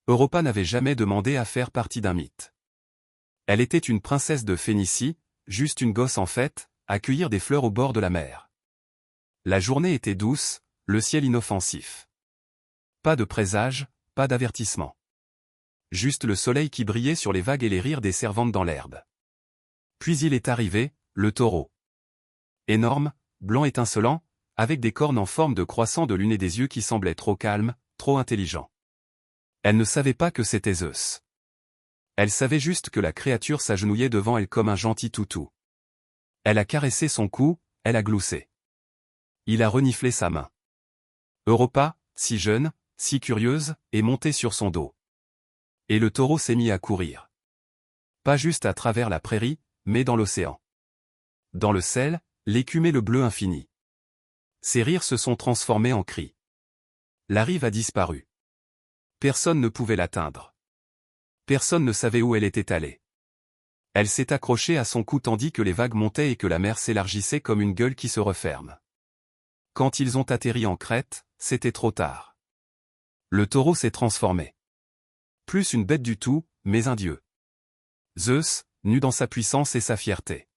Europa n'avait jamais demandé à faire partie d'un mythe. Elle était une princesse de Phénicie, juste une gosse en fête, à cueillir des fleurs au bord de la mer. La journée était douce, le ciel inoffensif. Pas de présage, pas d'avertissement. Juste le soleil qui brillait sur les vagues et les rires des servantes dans l'herbe. Puis il est arrivé, le taureau. Énorme, blanc étincelant, avec des cornes en forme de croissant de lune et des yeux qui semblaient trop calmes, trop intelligents. Elle ne savait pas que c'était Zeus. Elle savait juste que la créature s'agenouillait devant elle comme un gentil toutou. Elle a caressé son cou, elle a gloussé. Il a reniflé sa main. Europa, si jeune, si curieuse, est montée sur son dos. Et le taureau s'est mis à courir. Pas juste à travers la prairie, mais dans l'océan. Dans le sel, l'écume et le bleu infini. Ses rires se sont transformés en cris. La rive a disparu. Personne ne pouvait l'atteindre. Personne ne savait où elle était allée. Elle s'est accrochée à son cou tandis que les vagues montaient et que la mer s'élargissait comme une gueule qui se referme. Quand ils ont atterri en Crète, c'était trop tard. Le taureau s'est transformé. Plus une bête du tout, mais un dieu. Zeus, nu dans sa puissance et sa fierté.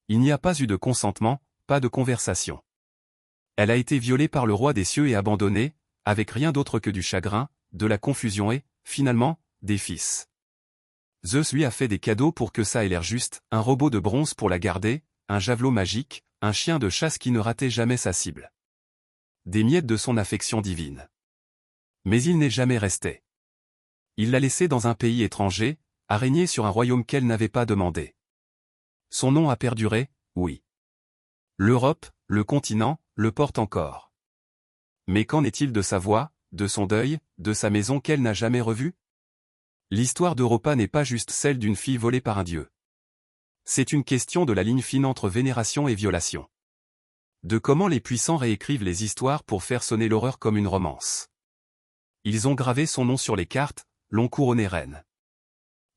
Il n'y a pas eu de consentement, pas de conversation. Elle a été violée par le roi des cieux et abandonnée, avec rien d'autre que du chagrin, de la confusion et, finalement, des fils. Zeus lui a fait des cadeaux pour que ça ait l'air juste, un robot de bronze pour la garder, un javelot magique, un chien de chasse qui ne ratait jamais sa cible. Des miettes de son affection divine. Mais il n'est jamais resté. Il l'a laissée dans un pays étranger, à régner sur un royaume qu'elle n'avait pas demandé. Son nom a perduré, oui. L'Europe, le continent, le porte encore. Mais qu'en est-il de sa voix, de son deuil, de sa maison qu'elle n'a jamais revue? L'histoire d'Europa n'est pas juste celle d'une fille volée par un dieu. C'est une question de la ligne fine entre vénération et violation. De comment les puissants réécrivent les histoires pour faire sonner l'horreur comme une romance. Ils ont gravé son nom sur les cartes, l'ont couronnée reine.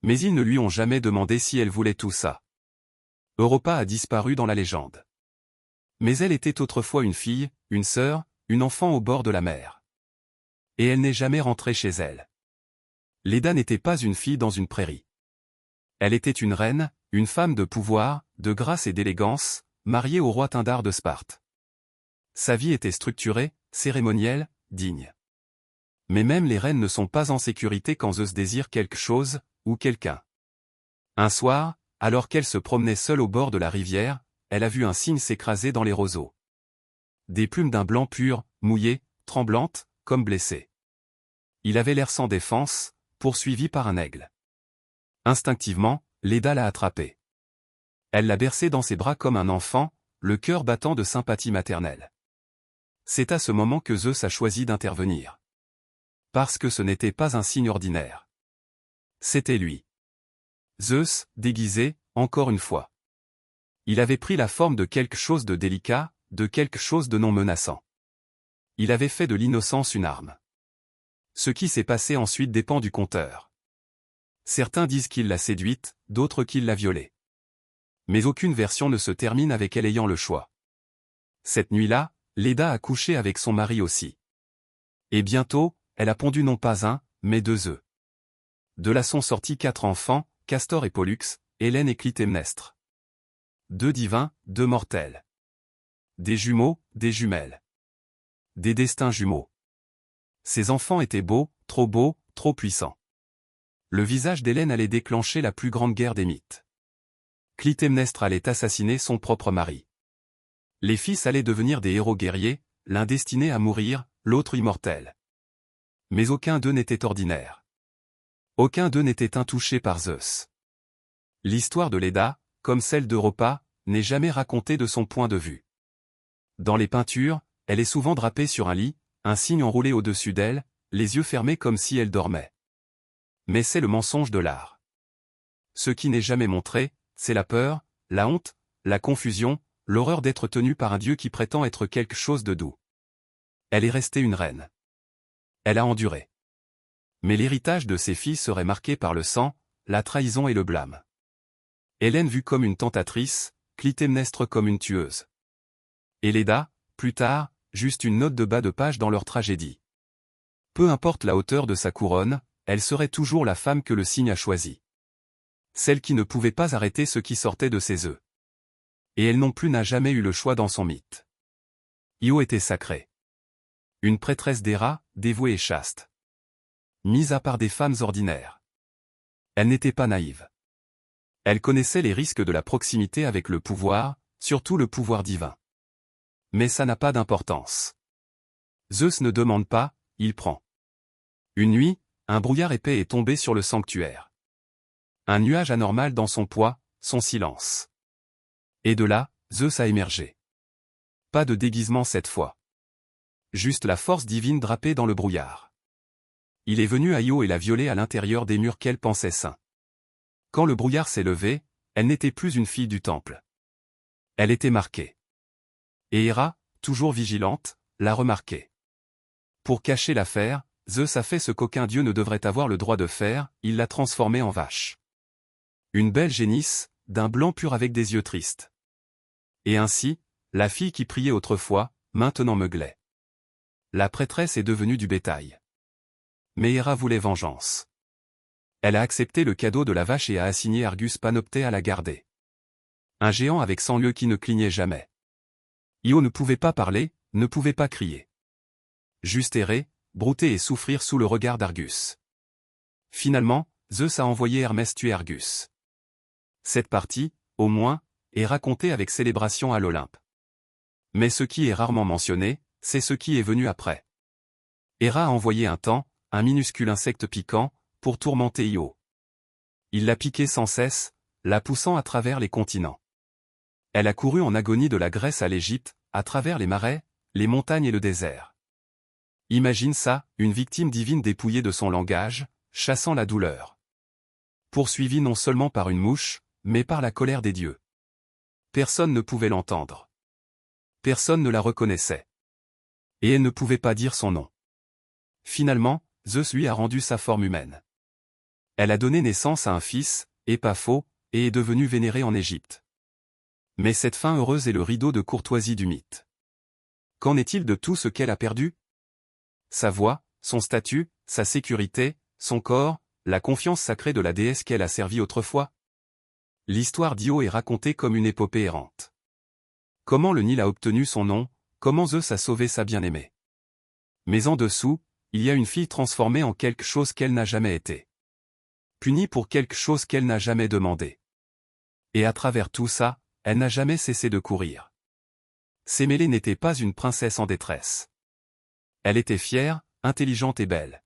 Mais ils ne lui ont jamais demandé si elle voulait tout ça. Europa a disparu dans la légende. Mais elle était autrefois une fille, une sœur, une enfant au bord de la mer. Et elle n'est jamais rentrée chez elle. Leda n'était pas une fille dans une prairie. Elle était une reine, une femme de pouvoir, de grâce et d'élégance, mariée au roi Tyndare de Sparte. Sa vie était structurée, cérémonielle, digne. Mais même les reines ne sont pas en sécurité quand Zeus désire quelque chose, ou quelqu'un. Un soir, alors qu'elle se promenait seule au bord de la rivière, elle a vu un cygne s'écraser dans les roseaux. Des plumes d'un blanc pur, mouillées, tremblantes, comme blessées. Il avait l'air sans défense, poursuivi par un aigle. Instinctivement, Leda l'a attrapé. Elle l'a bercé dans ses bras comme un enfant, le cœur battant de sympathie maternelle. C'est à ce moment que Zeus a choisi d'intervenir. Parce que ce n'était pas un cygne ordinaire. C'était lui. Zeus, déguisé, encore une fois. Il avait pris la forme de quelque chose de délicat, de quelque chose de non menaçant. Il avait fait de l'innocence une arme. Ce qui s'est passé ensuite dépend du conteur. Certains disent qu'il l'a séduite, d'autres qu'il l'a violée. Mais aucune version ne se termine avec elle ayant le choix. Cette nuit-là, Leda a couché avec son mari aussi. Et bientôt, elle a pondu non pas un, mais 2 œufs. De là sont sortis 4 enfants, Castor et Pollux, Hélène et Clytemnestre. 2 divins, 2 mortels. Des jumeaux, des jumelles. Des destins jumeaux. Ces enfants étaient beaux, trop puissants. Le visage d'Hélène allait déclencher la plus grande guerre des mythes. Clytemnestre allait assassiner son propre mari. Les fils allaient devenir des héros guerriers, l'un destiné à mourir, l'autre immortel. Mais aucun d'eux n'était ordinaire. Aucun d'eux n'était intouché par Zeus. L'histoire de Leda, comme celle d'Europa, n'est jamais racontée de son point de vue. Dans les peintures, elle est souvent drapée sur un lit, un cygne enroulé au-dessus d'elle, les yeux fermés comme si elle dormait. Mais c'est le mensonge de l'art. Ce qui n'est jamais montré, c'est la peur, la honte, la confusion, l'horreur d'être tenue par un dieu qui prétend être quelque chose de doux. Elle est restée une reine. Elle a enduré. Mais l'héritage de ses filles serait marqué par le sang, la trahison et le blâme. Hélène vue comme une tentatrice, Clytemnestre comme une tueuse. Et Leda, plus tard, juste une note de bas de page dans leur tragédie. Peu importe la hauteur de sa couronne, elle serait toujours la femme que le cygne a choisie. Celle qui ne pouvait pas arrêter ce qui sortait de ses œufs. Et elle non plus n'a jamais eu le choix dans son mythe. Io était sacrée. Une prêtresse d'Héra, dévouée et chaste. Mise à part des femmes ordinaires. Elle n'était pas naïve. Elle connaissait les risques de la proximité avec le pouvoir, surtout le pouvoir divin. Mais ça n'a pas d'importance. Zeus ne demande pas, il prend. Une nuit, un brouillard épais est tombé sur le sanctuaire. Un nuage anormal dans son poids, son silence. Et de là, Zeus a émergé. Pas de déguisement cette fois. Juste la force divine drapée dans le brouillard. Il est venu à Io et l'a violée à l'intérieur des murs qu'elle pensait saints. Quand le brouillard s'est levé, elle n'était plus une fille du temple. Elle était marquée. Et Héra, toujours vigilante, l'a remarquée. Pour cacher l'affaire, Zeus a fait ce qu'aucun dieu ne devrait avoir le droit de faire, il l'a transformée en vache. Une belle génisse, d'un blanc pur avec des yeux tristes. Et ainsi, la fille qui priait autrefois, maintenant meuglait. La prêtresse est devenue du bétail. Mais Héra voulait vengeance. Elle a accepté le cadeau de la vache et a assigné Argus Panopté à la garder. Un géant avec 100 yeux qui ne clignait jamais. Io ne pouvait pas parler, ne pouvait pas crier. Juste errer, brouter et souffrir sous le regard d'Argus. Finalement, Zeus a envoyé Hermès tuer Argus. Cette partie, au moins, est racontée avec célébration à l'Olympe. Mais ce qui est rarement mentionné, c'est ce qui est venu après. Héra a envoyé un temps, un minuscule insecte piquant, pour tourmenter Io. Il l'a piqué sans cesse, la poussant à travers les continents. Elle a couru en agonie de la Grèce à l'Égypte, à travers les marais, les montagnes et le désert. Imagine ça, une victime divine dépouillée de son langage, chassant la douleur. Poursuivie non seulement par une mouche, mais par la colère des dieux. Personne ne pouvait l'entendre. Personne ne la reconnaissait. Et elle ne pouvait pas dire son nom. Finalement, Zeus lui a rendu sa forme humaine. Elle a donné naissance à un fils, Épapho, et est devenue vénérée en Égypte. Mais cette fin heureuse est le rideau de courtoisie du mythe. Qu'en est-il de tout ce qu'elle a perdu? Sa voix, son statut, sa sécurité, son corps, la confiance sacrée de la déesse qu'elle a servie autrefois? L'histoire d'Io est racontée comme une épopée errante. Comment le Nil a obtenu son nom, comment Zeus a sauvé sa bien-aimée. Mais en dessous, il y a une fille transformée en quelque chose qu'elle n'a jamais été. Punie pour quelque chose qu'elle n'a jamais demandé. Et à travers tout ça, elle n'a jamais cessé de courir. Sémélé n'était pas une princesse en détresse. Elle était fière, intelligente et belle.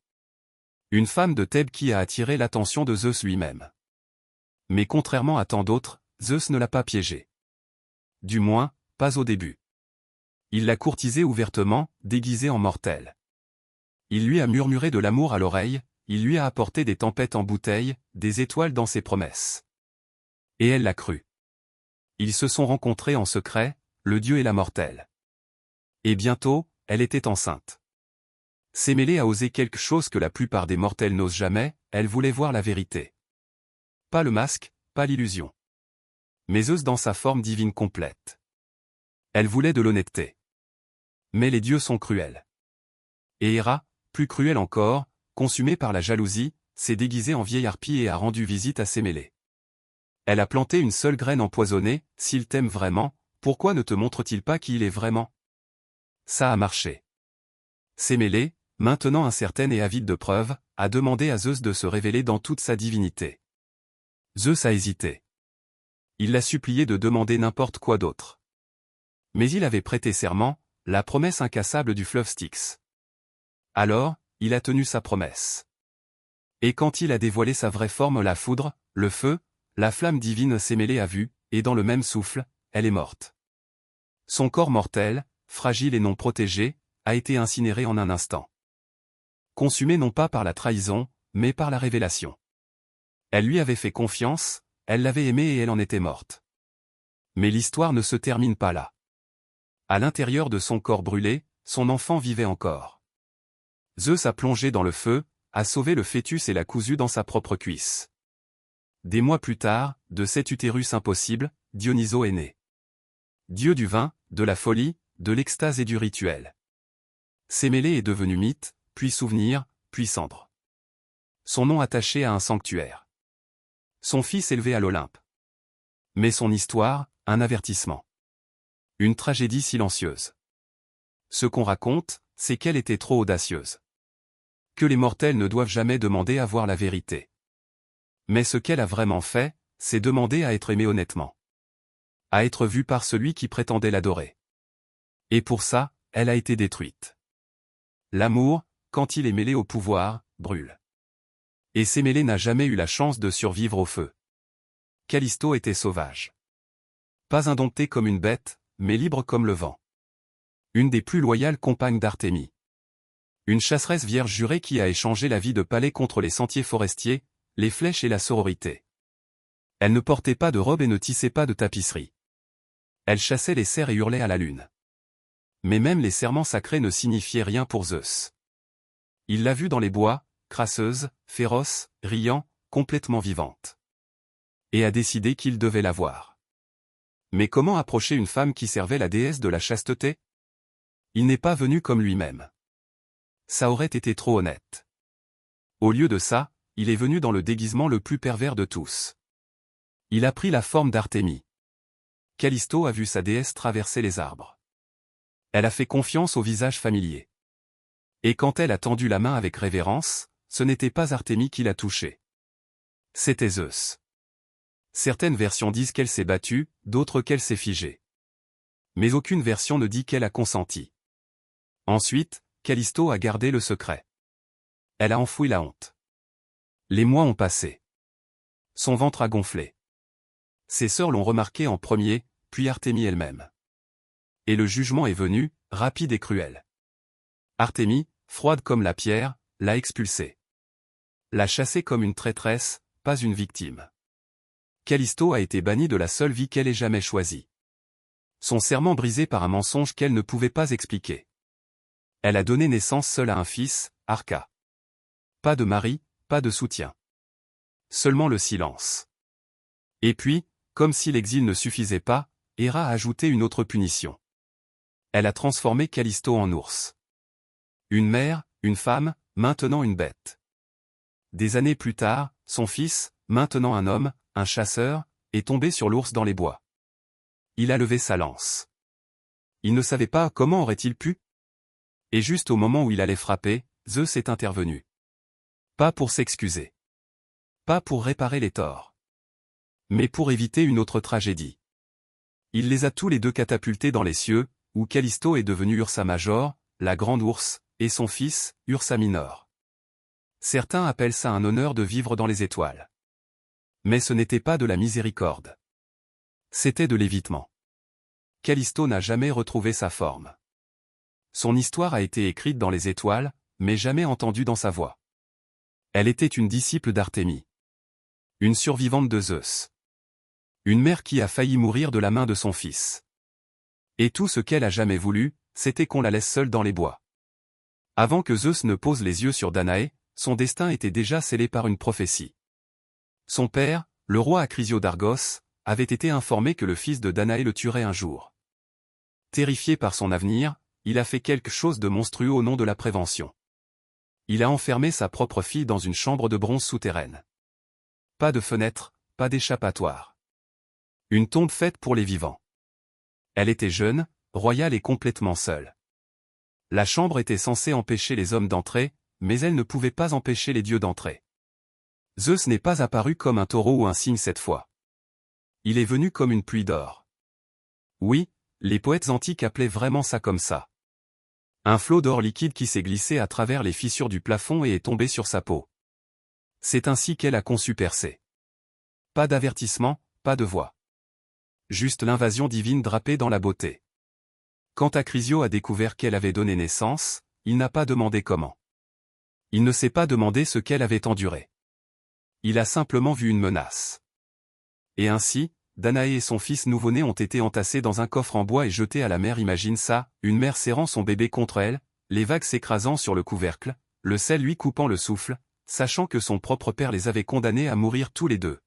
Une femme de Thèbes qui a attiré l'attention de Zeus lui-même. Mais contrairement à tant d'autres, Zeus ne l'a pas piégée. Du moins, pas au début. Il l'a courtisée ouvertement, déguisée en mortelle. Il lui a murmuré de l'amour à l'oreille, il lui a apporté des tempêtes en bouteille, des étoiles dans ses promesses. Et elle l'a cru. Ils se sont rencontrés en secret, le dieu et la mortelle. Et bientôt, elle était enceinte. Sémélé a osé quelque chose que la plupart des mortels n'osent jamais, elle voulait voir la vérité. Pas le masque, pas l'illusion. Mais Zeus dans sa forme divine complète. Elle voulait de l'honnêteté. Mais les dieux sont cruels. Et Héra, plus cruelle encore, consumée par la jalousie, s'est déguisée en vieille harpie et a rendu visite à Sémélé. Elle a planté une seule graine empoisonnée, s'il t'aime vraiment, pourquoi ne te montre-t-il pas qui il est vraiment? Ça a marché. Sémélé, maintenant incertaine et avide de preuves, a demandé à Zeus de se révéler dans toute sa divinité. Zeus a hésité. Il l'a supplié de demander n'importe quoi d'autre. Mais il avait prêté serment, la promesse incassable du fleuve Styx. Alors, il a tenu sa promesse. Et quand il a dévoilé sa vraie forme, la foudre, le feu, la flamme divine Sémélé a vu, et dans le même souffle, elle est morte. Son corps mortel, fragile et non protégé, a été incinéré en un instant. Consumé non pas par la trahison, mais par la révélation. Elle lui avait fait confiance, elle l'avait aimé et elle en était morte. Mais l'histoire ne se termine pas là. À l'intérieur de son corps brûlé, son enfant vivait encore. Zeus a plongé dans le feu, a sauvé le fœtus et l'a cousu dans sa propre cuisse. Des mois plus tard, de cet utérus impossible, Dionysos est né. Dieu du vin, de la folie, de l'extase et du rituel. Sémélé est devenu mythe, puis souvenir, puis cendre. Son nom attaché à un sanctuaire. Son fils élevé à l'Olympe. Mais son histoire, un avertissement. Une tragédie silencieuse. Ce qu'on raconte, c'est qu'elle était trop audacieuse. Que les mortels ne doivent jamais demander à voir la vérité. Mais ce qu'elle a vraiment fait, c'est demander à être aimée honnêtement. À être vue par celui qui prétendait l'adorer. Et pour ça, elle a été détruite. L'amour, quand il est mêlé au pouvoir, brûle. Et Sémélé n'a jamais eu la chance de survivre au feu. Callisto était sauvage. Pas indompté comme une bête, mais libre comme le vent. Une des plus loyales compagnes d'Artémis. Une chasseresse vierge jurée qui a échangé la vie de palais contre les sentiers forestiers, les flèches et la sororité. Elle ne portait pas de robe et ne tissait pas de tapisserie. Elle chassait les cerfs et hurlait à la lune. Mais même les serments sacrés ne signifiaient rien pour Zeus. Il l'a vue dans les bois, crasseuse, féroce, riant, complètement vivante. Et a décidé qu'il devait la voir. Mais comment approcher une femme qui servait la déesse de la chasteté? Il n'est pas venu comme lui-même. Ça aurait été trop honnête. Au lieu de ça, il est venu dans le déguisement le plus pervers de tous. Il a pris la forme d'Artémis. Callisto a vu sa déesse traverser les arbres. Elle a fait confiance au visage familier. Et quand elle a tendu la main avec révérence, ce n'était pas Artémis qui l'a touchée. C'était Zeus. Certaines versions disent qu'elle s'est battue, d'autres qu'elle s'est figée. Mais aucune version ne dit qu'elle a consenti. Ensuite, Callisto a gardé le secret. Elle a enfoui la honte. Les mois ont passé. Son ventre a gonflé. Ses sœurs l'ont remarqué en premier, puis Artémis elle-même. Et le jugement est venu, rapide et cruel. Artémis, froide comme la pierre, l'a expulsée. L'a chassée comme une traîtresse, pas une victime. Callisto a été bannie de la seule vie qu'elle ait jamais choisie. Son serment brisé par un mensonge qu'elle ne pouvait pas expliquer. Elle a donné naissance seule à un fils, Arca. Pas de mari, pas de soutien. Seulement le silence. Et puis, comme si l'exil ne suffisait pas, Héra a ajouté une autre punition. Elle a transformé Callisto en ours. Une mère, une femme, maintenant une bête. Des années plus tard, son fils, maintenant un homme, un chasseur, est tombé sur l'ours dans les bois. Il a levé sa lance. Il ne savait pas comment aurait-il pu. Et juste au moment où il allait frapper, Zeus est intervenu. Pas pour s'excuser. Pas pour réparer les torts. Mais pour éviter une autre tragédie. Il les a tous les deux catapultés dans les cieux, où Callisto est devenu Ursa Major, la grande ours, et son fils, Ursa Minor. Certains appellent ça un honneur de vivre dans les étoiles. Mais ce n'était pas de la miséricorde. C'était de l'évitement. Callisto n'a jamais retrouvé sa forme. Son histoire a été écrite dans les étoiles, mais jamais entendue dans sa voix. Elle était une disciple d'Artémis. Une survivante de Zeus. Une mère qui a failli mourir de la main de son fils. Et tout ce qu'elle a jamais voulu, c'était qu'on la laisse seule dans les bois. Avant que Zeus ne pose les yeux sur Danaé, son destin était déjà scellé par une prophétie. Son père, le roi Acrisio d'Argos, avait été informé que le fils de Danaé le tuerait un jour. Terrifié par son avenir, il a fait quelque chose de monstrueux au nom de la prévention. Il a enfermé sa propre fille dans une chambre de bronze souterraine. Pas de fenêtre, pas d'échappatoire. Une tombe faite pour les vivants. Elle était jeune, royale et complètement seule. La chambre était censée empêcher les hommes d'entrer, mais elle ne pouvait pas empêcher les dieux d'entrer. Zeus n'est pas apparu comme un taureau ou un cygne cette fois. Il est venu comme une pluie d'or. Oui, les poètes antiques appelaient vraiment ça comme ça. Un flot d'or liquide qui s'est glissé à travers les fissures du plafond et est tombé sur sa peau. C'est ainsi qu'elle a conçu Persée. Pas d'avertissement, pas de voix. Juste l'invasion divine drapée dans la beauté. Quand Acrisio a découvert qu'elle avait donné naissance, il n'a pas demandé comment. Il ne s'est pas demandé ce qu'elle avait enduré. Il a simplement vu une menace. Et ainsi, Danaé et son fils nouveau-né ont été entassés dans un coffre en bois et jetés à la mer. Imagine ça, une mère serrant son bébé contre elle, les vagues s'écrasant sur le couvercle, le sel lui coupant le souffle, sachant que son propre père les avait condamnés à mourir tous les deux.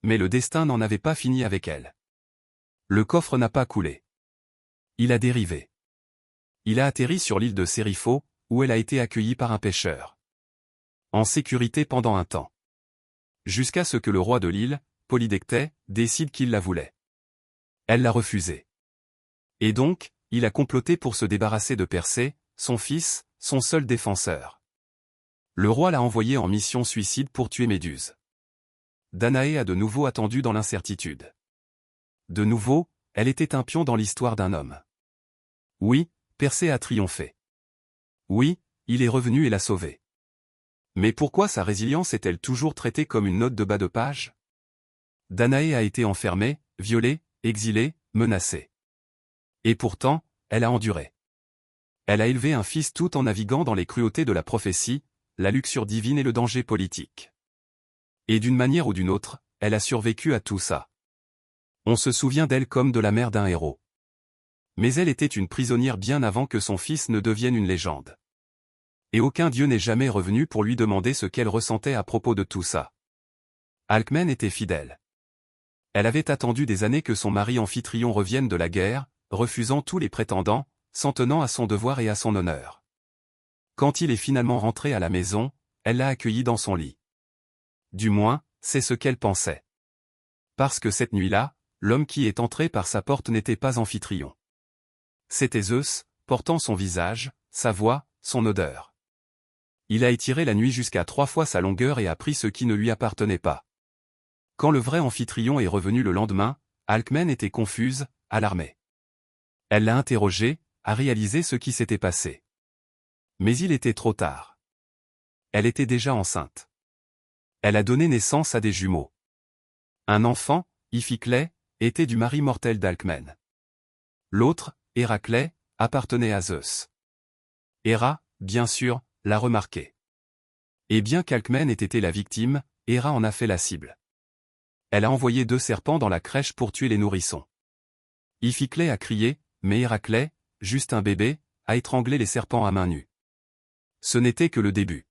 Mais le destin n'en avait pas fini avec elle. Le coffre n'a pas coulé. Il a dérivé. Il a atterri sur l'île de Sérifo, où elle a été accueillie par un pêcheur. en sécurité pendant un temps. Jusqu'à ce que le roi de l'île, Polydectès, décide qu'il la voulait. Elle l'a refusé. Et donc, il a comploté pour se débarrasser de Persée, son fils, son seul défenseur. Le roi l'a envoyé en mission suicide pour tuer Méduse. Danaé a de nouveau attendu dans l'incertitude. De nouveau, elle était un pion dans l'histoire d'un homme. Oui, Persée a triomphé. Oui, il est revenu et l'a sauvé. Mais pourquoi sa résilience est-elle toujours traitée comme une note de bas de page? Danaé a été enfermée, violée, exilée, menacée. Et pourtant, elle a enduré. Elle a élevé un fils tout en naviguant dans les cruautés de la prophétie, la luxure divine et le danger politique. Et d'une manière ou d'une autre, elle a survécu à tout ça. On se souvient d'elle comme de la mère d'un héros. Mais elle était une prisonnière bien avant que son fils ne devienne une légende. Et aucun dieu n'est jamais revenu pour lui demander ce qu'elle ressentait à propos de tout ça. Alcmène était fidèle. Elle avait attendu des années que son mari Amphitryon revienne de la guerre, refusant tous les prétendants, s'en tenant à son devoir et à son honneur. Quand il est finalement rentré à la maison, elle l'a accueilli dans son lit. Du moins, c'est ce qu'elle pensait. Parce que cette nuit-là, l'homme qui est entré par sa porte n'était pas Amphitryon. C'était Zeus, portant son visage, sa voix, son odeur. Il a étiré la nuit jusqu'à 3 fois sa longueur et a pris ce qui ne lui appartenait pas. Quand le vrai Amphitryon est revenu le lendemain, Alcmène était confuse, alarmée. Elle l'a interrogé, a réalisé ce qui s'était passé. Mais il était trop tard. Elle était déjà enceinte. Elle a donné naissance à des jumeaux. Un enfant, Iphiclès, était du mari mortel d'Alcmène. L'autre, Héraclès, appartenait à Zeus. Héra, bien sûr, l'a remarqué. Et bien qu'Alcmène ait été la victime, Héra en a fait la cible. Elle a envoyé 2 serpents dans la crèche pour tuer les nourrissons. Iphiclès a crié, mais Héraclès, juste un bébé, a étranglé les serpents à main nue. Ce n'était que le début.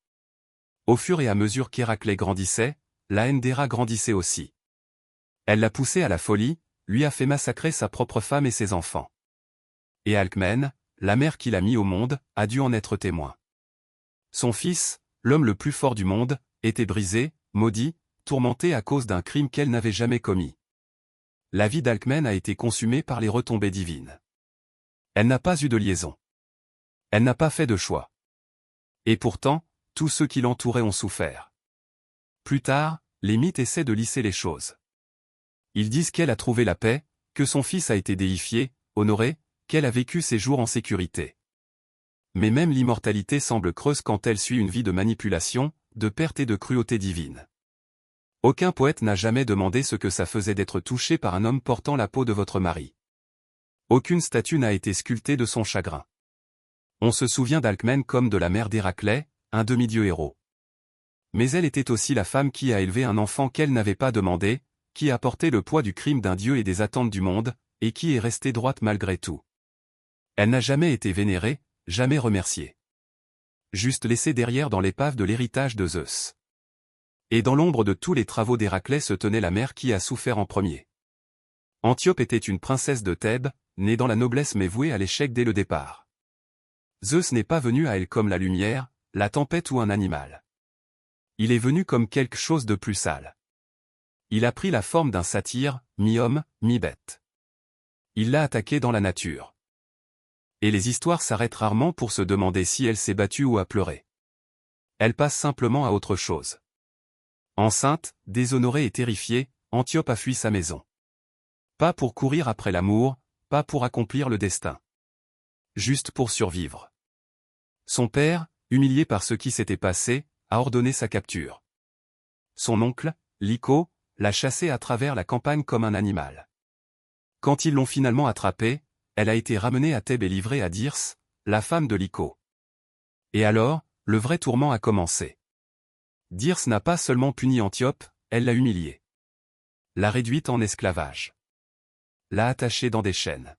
Au fur et à mesure qu'Héraclès grandissait, la haine d'Héra grandissait aussi. Elle l'a poussé à la folie, lui a fait massacrer sa propre femme et ses enfants. Et Alcmène, la mère qui l'a mis au monde, a dû en être témoin. Son fils, l'homme le plus fort du monde, était brisé, maudit, tourmenté à cause d'un crime qu'elle n'avait jamais commis. La vie d'Alcmène a été consumée par les retombées divines. Elle n'a pas eu de liaison. Elle n'a pas fait de choix. Et pourtant, tous ceux qui l'entouraient ont souffert. Plus tard, les mythes essaient de lisser les choses. Ils disent qu'elle a trouvé la paix, que son fils a été déifié, honoré, qu'elle a vécu ses jours en sécurité. Mais même l'immortalité semble creuse quand elle suit une vie de manipulation, de perte et de cruauté divine. Aucun poète n'a jamais demandé ce que ça faisait d'être touché par un homme portant la peau de votre mari. Aucune statue n'a été sculptée de son chagrin. On se souvient d'Alcmène comme de la mère d'Héraclès, un demi-dieu héros. Mais elle était aussi la femme qui a élevé un enfant qu'elle n'avait pas demandé, qui a porté le poids du crime d'un dieu et des attentes du monde, et qui est restée droite malgré tout. Elle n'a jamais été vénérée, jamais remerciée. Juste laissée derrière dans l'épave de l'héritage de Zeus. Et dans l'ombre de tous les travaux d'Héraclès se tenait la mère qui a souffert en premier. Antiope était une princesse de Thèbes, née dans la noblesse mais vouée à l'échec dès le départ. Zeus n'est pas venu à elle comme la lumière, la tempête ou un animal. Il est venu comme quelque chose de plus sale. Il a pris la forme d'un satyre, mi-homme, mi-bête. Il l'a attaquée dans la nature. Et les histoires s'arrêtent rarement pour se demander si elle s'est battue ou a pleuré. Elle passe simplement à autre chose. Enceinte, déshonorée et terrifiée, Antiope a fui sa maison. Pas pour courir après l'amour, pas pour accomplir le destin. Juste pour survivre. Son père, humilié par ce qui s'était passé, a ordonné sa capture. Son oncle, Lyco, l'a chassée à travers la campagne comme un animal. Quand ils l'ont finalement attrapée, elle a été ramenée à Thèbes et livrée à Dirce, la femme de Lyco. Et alors, le vrai tourment a commencé. Dirce n'a pas seulement puni Antiope, elle l'a humiliée. L'a réduite en esclavage. L'a attachée dans des chaînes.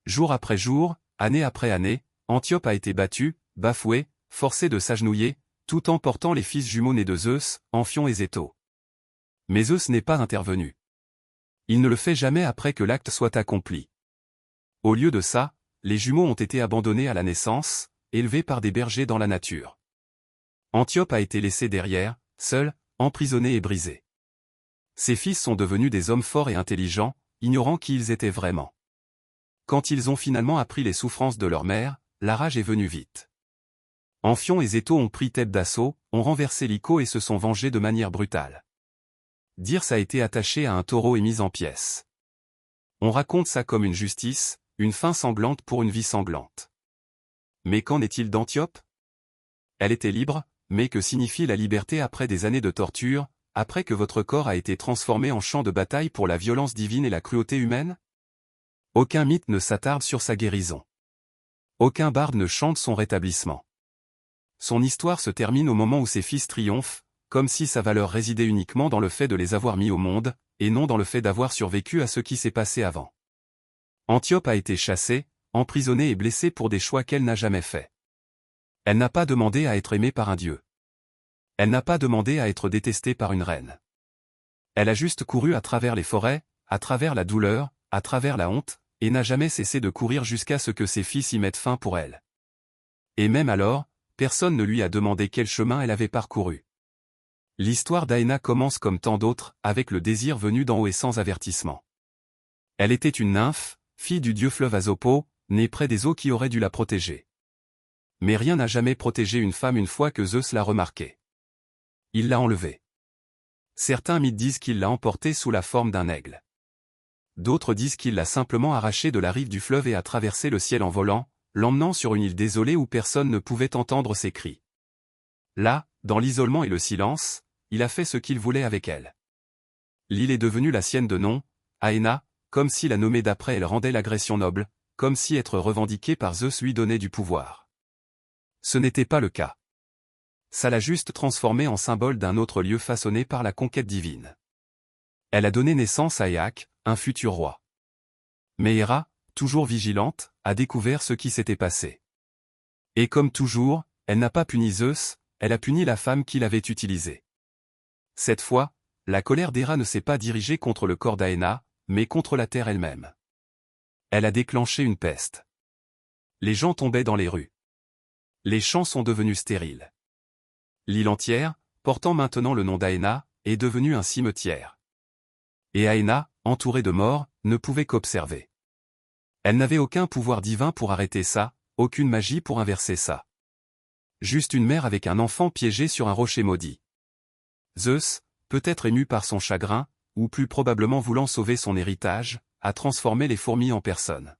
Jour après jour, année après année, Antiope a été battue, bafouée, forcée de s'agenouiller, tout en portant les fils jumeaux nés de Zeus, Amphion et Zéto. Mais Zeus n'est pas intervenu. Il ne le fait jamais après que l'acte soit accompli. Au lieu de ça, les jumeaux ont été abandonnés à la naissance, élevés par des bergers dans la nature. Antiope a été laissé derrière, seul, emprisonné et brisé. Ses fils sont devenus des hommes forts et intelligents, ignorant qui ils étaient vraiment. Quand ils ont finalement appris les souffrances de leur mère, la rage est venue vite. Amphion et Zéto ont pris Thèbes d'assaut, ont renversé Lyco et se sont vengés de manière brutale. Dirce a été attaché à un taureau et mis en pièces. On raconte ça comme une justice, une fin sanglante pour une vie sanglante. Mais qu'en est-il d'Antiope? Elle était libre, mais que signifie la liberté après des années de torture, après que votre corps a été transformé en champ de bataille pour la violence divine et la cruauté humaine? Aucun mythe ne s'attarde sur sa guérison. Aucun barde ne chante son rétablissement. Son histoire se termine au moment où ses fils triomphent, comme si sa valeur résidait uniquement dans le fait de les avoir mis au monde, et non dans le fait d'avoir survécu à ce qui s'est passé avant. Antiope a été chassée, emprisonnée et blessée pour des choix qu'elle n'a jamais faits. Elle n'a pas demandé à être aimée par un dieu. Elle n'a pas demandé à être détestée par une reine. Elle a juste couru à travers les forêts, à travers la douleur, à travers la honte, et n'a jamais cessé de courir jusqu'à ce que ses fils y mettent fin pour elle. Et même alors, personne ne lui a demandé quel chemin elle avait parcouru. L'histoire d'Aéna commence comme tant d'autres, avec le désir venu d'en haut et sans avertissement. Elle était une nymphe, fille du dieu fleuve Azopo, née près des eaux qui auraient dû la protéger. Mais rien n'a jamais protégé une femme une fois que Zeus l'a remarquée. Il l'a enlevée. Certains mythes disent qu'il l'a emportée sous la forme d'un aigle. D'autres disent qu'il l'a simplement arrachée de la rive du fleuve et a traversé le ciel en volant, l'emmenant sur une île désolée où personne ne pouvait entendre ses cris. Là, dans l'isolement et le silence, il a fait ce qu'il voulait avec elle. L'île est devenue la sienne de nom, Aéna, comme si la nommer d'après elle rendait l'agression noble, comme si être revendiquée par Zeus lui donnait du pouvoir. Ce n'était pas le cas. Ça l'a juste transformée en symbole d'un autre lieu façonné par la conquête divine. Elle a donné naissance à Éaque, un futur roi. Mais Héra, toujours vigilante, a découvert ce qui s'était passé. Et comme toujours, elle n'a pas puni Zeus, elle a puni la femme qui l'avait utilisée. Cette fois, la colère d'Héra ne s'est pas dirigée contre le corps d'Aéna, mais contre la terre elle-même. Elle a déclenché une peste. Les gens tombaient dans les rues. Les champs sont devenus stériles. L'île entière, portant maintenant le nom d'Aéna, est devenue un cimetière. Et Aéna, entourée de morts, ne pouvait qu'observer. Elle n'avait aucun pouvoir divin pour arrêter ça, aucune magie pour inverser ça. Juste une mère avec un enfant piégé sur un rocher maudit. Zeus, peut-être ému par son chagrin, ou plus probablement voulant sauver son héritage, a transformé les fourmis en personnes.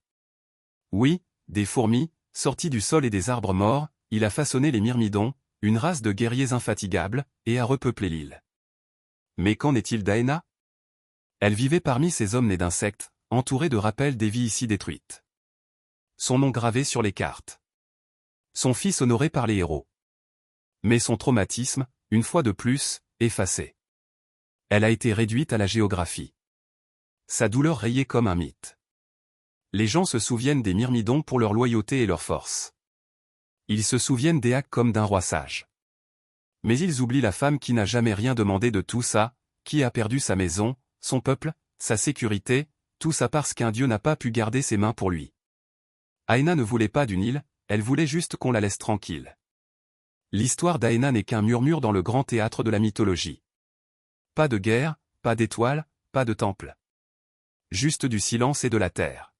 Oui, des fourmis, sorties du sol et des arbres morts, il a façonné les myrmidons, une race de guerriers infatigables, et a repeuplé l'île. Mais qu'en est-il d'Aéna? Elle vivait parmi ces hommes nés d'insectes, entourés de rappels des vies ici détruites. Son nom gravé sur les cartes. Son fils honoré par les héros. Mais son traumatisme, une fois de plus, effacé. Elle a été réduite à la géographie. Sa douleur rayée comme un mythe. Les gens se souviennent des myrmidons pour leur loyauté et leur force. Ils se souviennent d'Éaque comme d'un roi sage. Mais ils oublient la femme qui n'a jamais rien demandé de tout ça, qui a perdu sa maison, son peuple, sa sécurité, tout ça parce qu'un dieu n'a pas pu garder ses mains pour lui. Aéna ne voulait pas d'une île, elle voulait juste qu'on la laisse tranquille. L'histoire d'Aéna n'est qu'un murmure dans le grand théâtre de la mythologie. Pas de guerre, pas d'étoiles, pas de temple. Juste du silence et de la terre.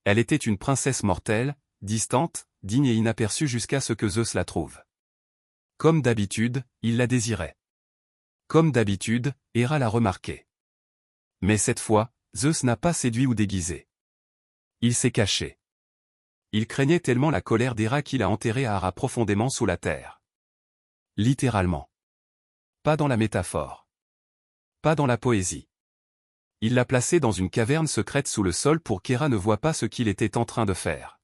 Elle était une princesse mortelle, distante, digne et inaperçue jusqu'à ce que Zeus la trouve. Comme d'habitude, il la désirait. Comme d'habitude, Héra l'a remarqué. Mais cette fois, Zeus n'a pas séduit ou déguisé. Il s'est caché. Il craignait tellement la colère d'Héra qu'il a enterré Ahara profondément sous la terre. Littéralement. Pas dans la métaphore. Pas dans la poésie. Il l'a placé dans une caverne secrète sous le sol pour qu'Héra ne voie pas ce qu'il était en train de faire.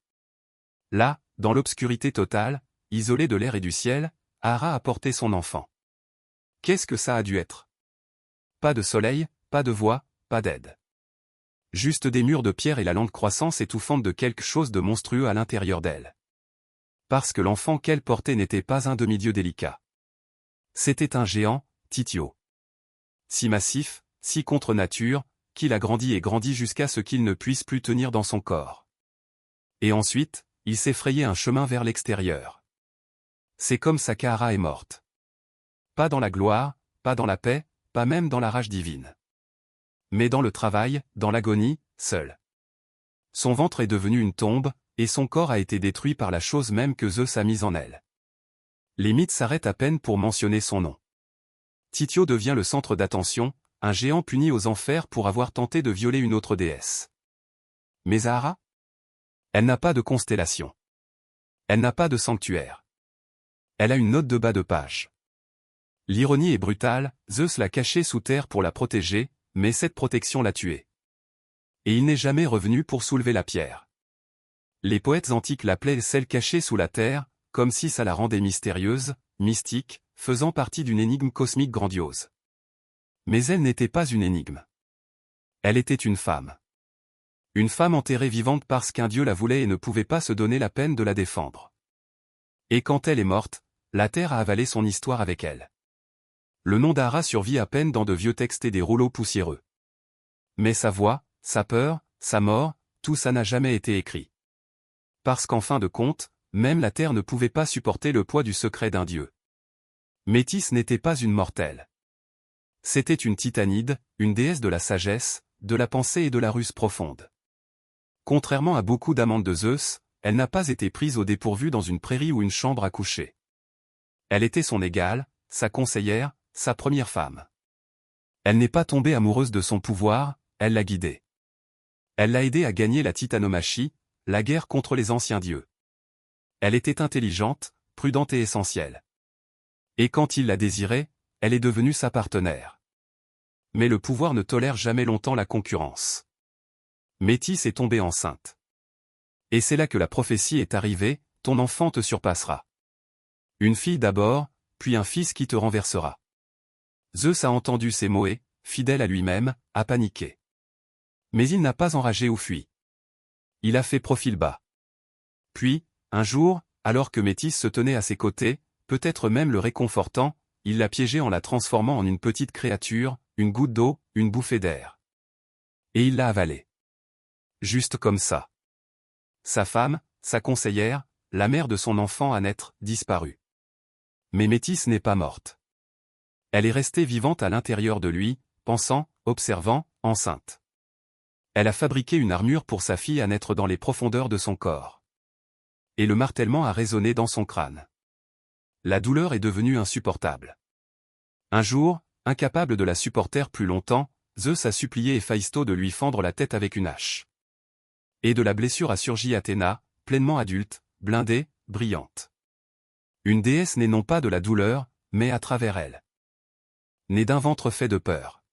Là, dans l'obscurité totale, isolé de l'air et du ciel, Ahara a porté son enfant. Qu'est-ce que ça a dû être? Pas de soleil, pas de voix, pas d'aide. Juste des murs de pierre et la lente croissance étouffante de quelque chose de monstrueux à l'intérieur d'elle. Parce que l'enfant qu'elle portait n'était pas un demi-dieu délicat. C'était un géant, Titio. Si massif, si contre nature, qu'il a grandi et grandi jusqu'à ce qu'il ne puisse plus tenir dans son corps. Et ensuite, il s'est frayé un chemin vers l'extérieur. C'est comme Sakahara est morte. Pas dans la gloire, pas dans la paix, pas même dans la rage divine. Mais dans le travail, dans l'agonie, seul. Son ventre est devenu une tombe, et son corps a été détruit par la chose même que Zeus a mise en elle. Les mythes s'arrêtent à peine pour mentionner son nom. Tithio devient le centre d'attention, un géant puni aux enfers pour avoir tenté de violer une autre déesse. Mais Zahara? Elle n'a pas de constellation. Elle n'a pas de sanctuaire. Elle a une note de bas de page. L'ironie est brutale, Zeus l'a cachée sous terre pour la protéger, mais cette protection l'a tuée. Et il n'est jamais revenu pour soulever la pierre. Les poètes antiques l'appelaient celle cachée sous la terre, comme si ça la rendait mystérieuse, mystique, faisant partie d'une énigme cosmique grandiose. Mais elle n'était pas une énigme. Elle était une femme. Une femme enterrée vivante parce qu'un dieu la voulait et ne pouvait pas se donner la peine de la défendre. Et quand elle est morte, la terre a avalé son histoire avec elle. Le nom d'Ara survit à peine dans de vieux textes et des rouleaux poussiéreux. Mais sa voix, sa peur, sa mort, tout ça n'a jamais été écrit. Parce qu'en fin de compte, même la terre ne pouvait pas supporter le poids du secret d'un dieu. Métis n'était pas une mortelle. C'était une titanide, une déesse de la sagesse, de la pensée et de la ruse profonde. Contrairement à beaucoup d'amantes de Zeus, elle n'a pas été prise au dépourvu dans une prairie ou une chambre à coucher. Elle était son égale, sa conseillère, sa première femme. Elle n'est pas tombée amoureuse de son pouvoir, elle l'a guidée. Elle l'a aidé à gagner la titanomachie, la guerre contre les anciens dieux. Elle était intelligente, prudente et essentielle. Et quand il la désirait, elle est devenue sa partenaire. Mais le pouvoir ne tolère jamais longtemps la concurrence. Métis est tombée enceinte. Et c'est là que la prophétie est arrivée, ton enfant te surpassera. Une fille d'abord, puis un fils qui te renversera. Zeus a entendu ces mots et, fidèle à lui-même, a paniqué. Mais il n'a pas enragé ou fui. Il a fait profil bas. Puis, un jour, alors que Métis se tenait à ses côtés, peut-être même le réconfortant, il l'a piégée en la transformant en une petite créature, une goutte d'eau, une bouffée d'air. Et il l'a avalée. Juste comme ça. Sa femme, sa conseillère, la mère de son enfant à naître, disparut. Mais Métis n'est pas morte. Elle est restée vivante à l'intérieur de lui, pensant, observant, enceinte. Elle a fabriqué une armure pour sa fille à naître dans les profondeurs de son corps. Et le martèlement a résonné dans son crâne. La douleur est devenue insupportable. Un jour, incapable de la supporter plus longtemps, Zeus a supplié Héphaïsto de lui fendre la tête avec une hache. Et de la blessure a surgi Athéna, pleinement adulte, blindée, brillante. Une déesse née non pas de la douleur, mais à travers elle. Née d'un ventre fait de peur.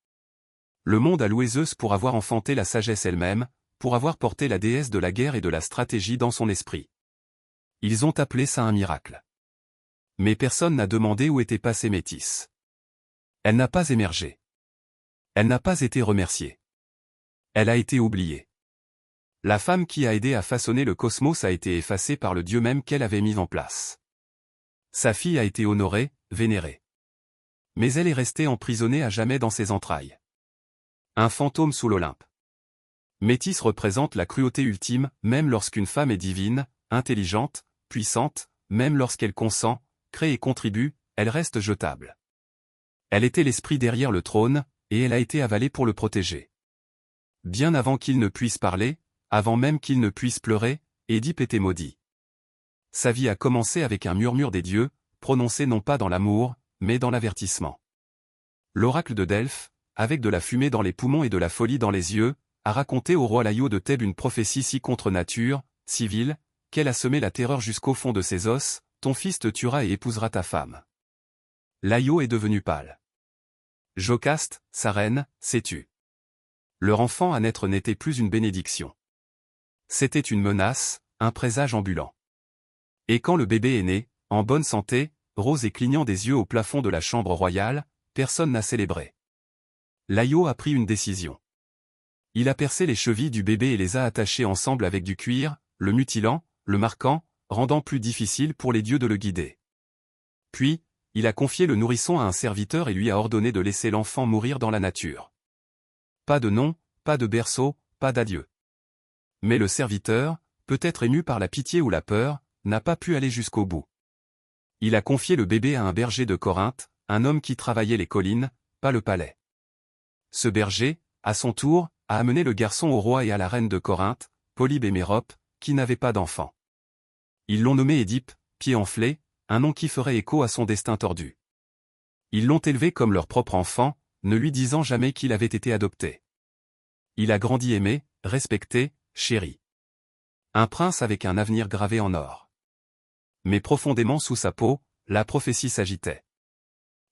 Le monde a loué Zeus pour avoir enfanté la sagesse elle-même, pour avoir porté la déesse de la guerre et de la stratégie dans son esprit. Ils ont appelé ça un miracle. Mais personne n'a demandé où était passée Métis. Elle n'a pas émergé. Elle n'a pas été remerciée. Elle a été oubliée. La femme qui a aidé à façonner le cosmos a été effacée par le dieu même qu'elle avait mis en place. Sa fille a été honorée, vénérée. Mais elle est restée emprisonnée à jamais dans ses entrailles. Un fantôme sous l'Olympe. Métis représente la cruauté ultime, même lorsqu'une femme est divine, intelligente, puissante, même lorsqu'elle consent, crée et contribue, elle reste jetable. Elle était l'esprit derrière le trône, et elle a été avalée pour le protéger. Bien avant qu'il ne puisse parler, avant même qu'il ne puisse pleurer, Édipe était maudit. Sa vie a commencé avec un murmure des dieux, prononcé non pas dans l'amour, mais dans l'avertissement. L'oracle de Delphes, avec de la fumée dans les poumons et de la folie dans les yeux, a raconté au roi Laïo de Thèbes une prophétie si contre nature, si vile, qu'elle a semé la terreur jusqu'au fond de ses os, ton fils te tuera et épousera ta femme. Laïo est devenu pâle. Jocaste, sa reine, s'est tue. Leur enfant à naître n'était plus une bénédiction. C'était une menace, un présage ambulant. Et quand le bébé est né, en bonne santé, rose et clignant des yeux au plafond de la chambre royale, personne n'a célébré. Laïo a pris une décision. Il a percé les chevilles du bébé et les a attachées ensemble avec du cuir, le mutilant, le marquant, rendant plus difficile pour les dieux de le guider. Puis, il a confié le nourrisson à un serviteur et lui a ordonné de laisser l'enfant mourir dans la nature. Pas de nom, pas de berceau, pas d'adieu. Mais le serviteur, peut-être ému par la pitié ou la peur, n'a pas pu aller jusqu'au bout. Il a confié le bébé à un berger de Corinthe, un homme qui travaillait les collines, pas le palais. Ce berger, à son tour, a amené le garçon au roi et à la reine de Corinthe, Polybe et Mérope, qui n'avaient pas d'enfant. Ils l'ont nommé Édipe, pied enflé, un nom qui ferait écho à son destin tordu. Ils l'ont élevé comme leur propre enfant, ne lui disant jamais qu'il avait été adopté. Il a grandi aimé, respecté, chéri. Un prince avec un avenir gravé en or. Mais profondément sous sa peau, la prophétie s'agitait.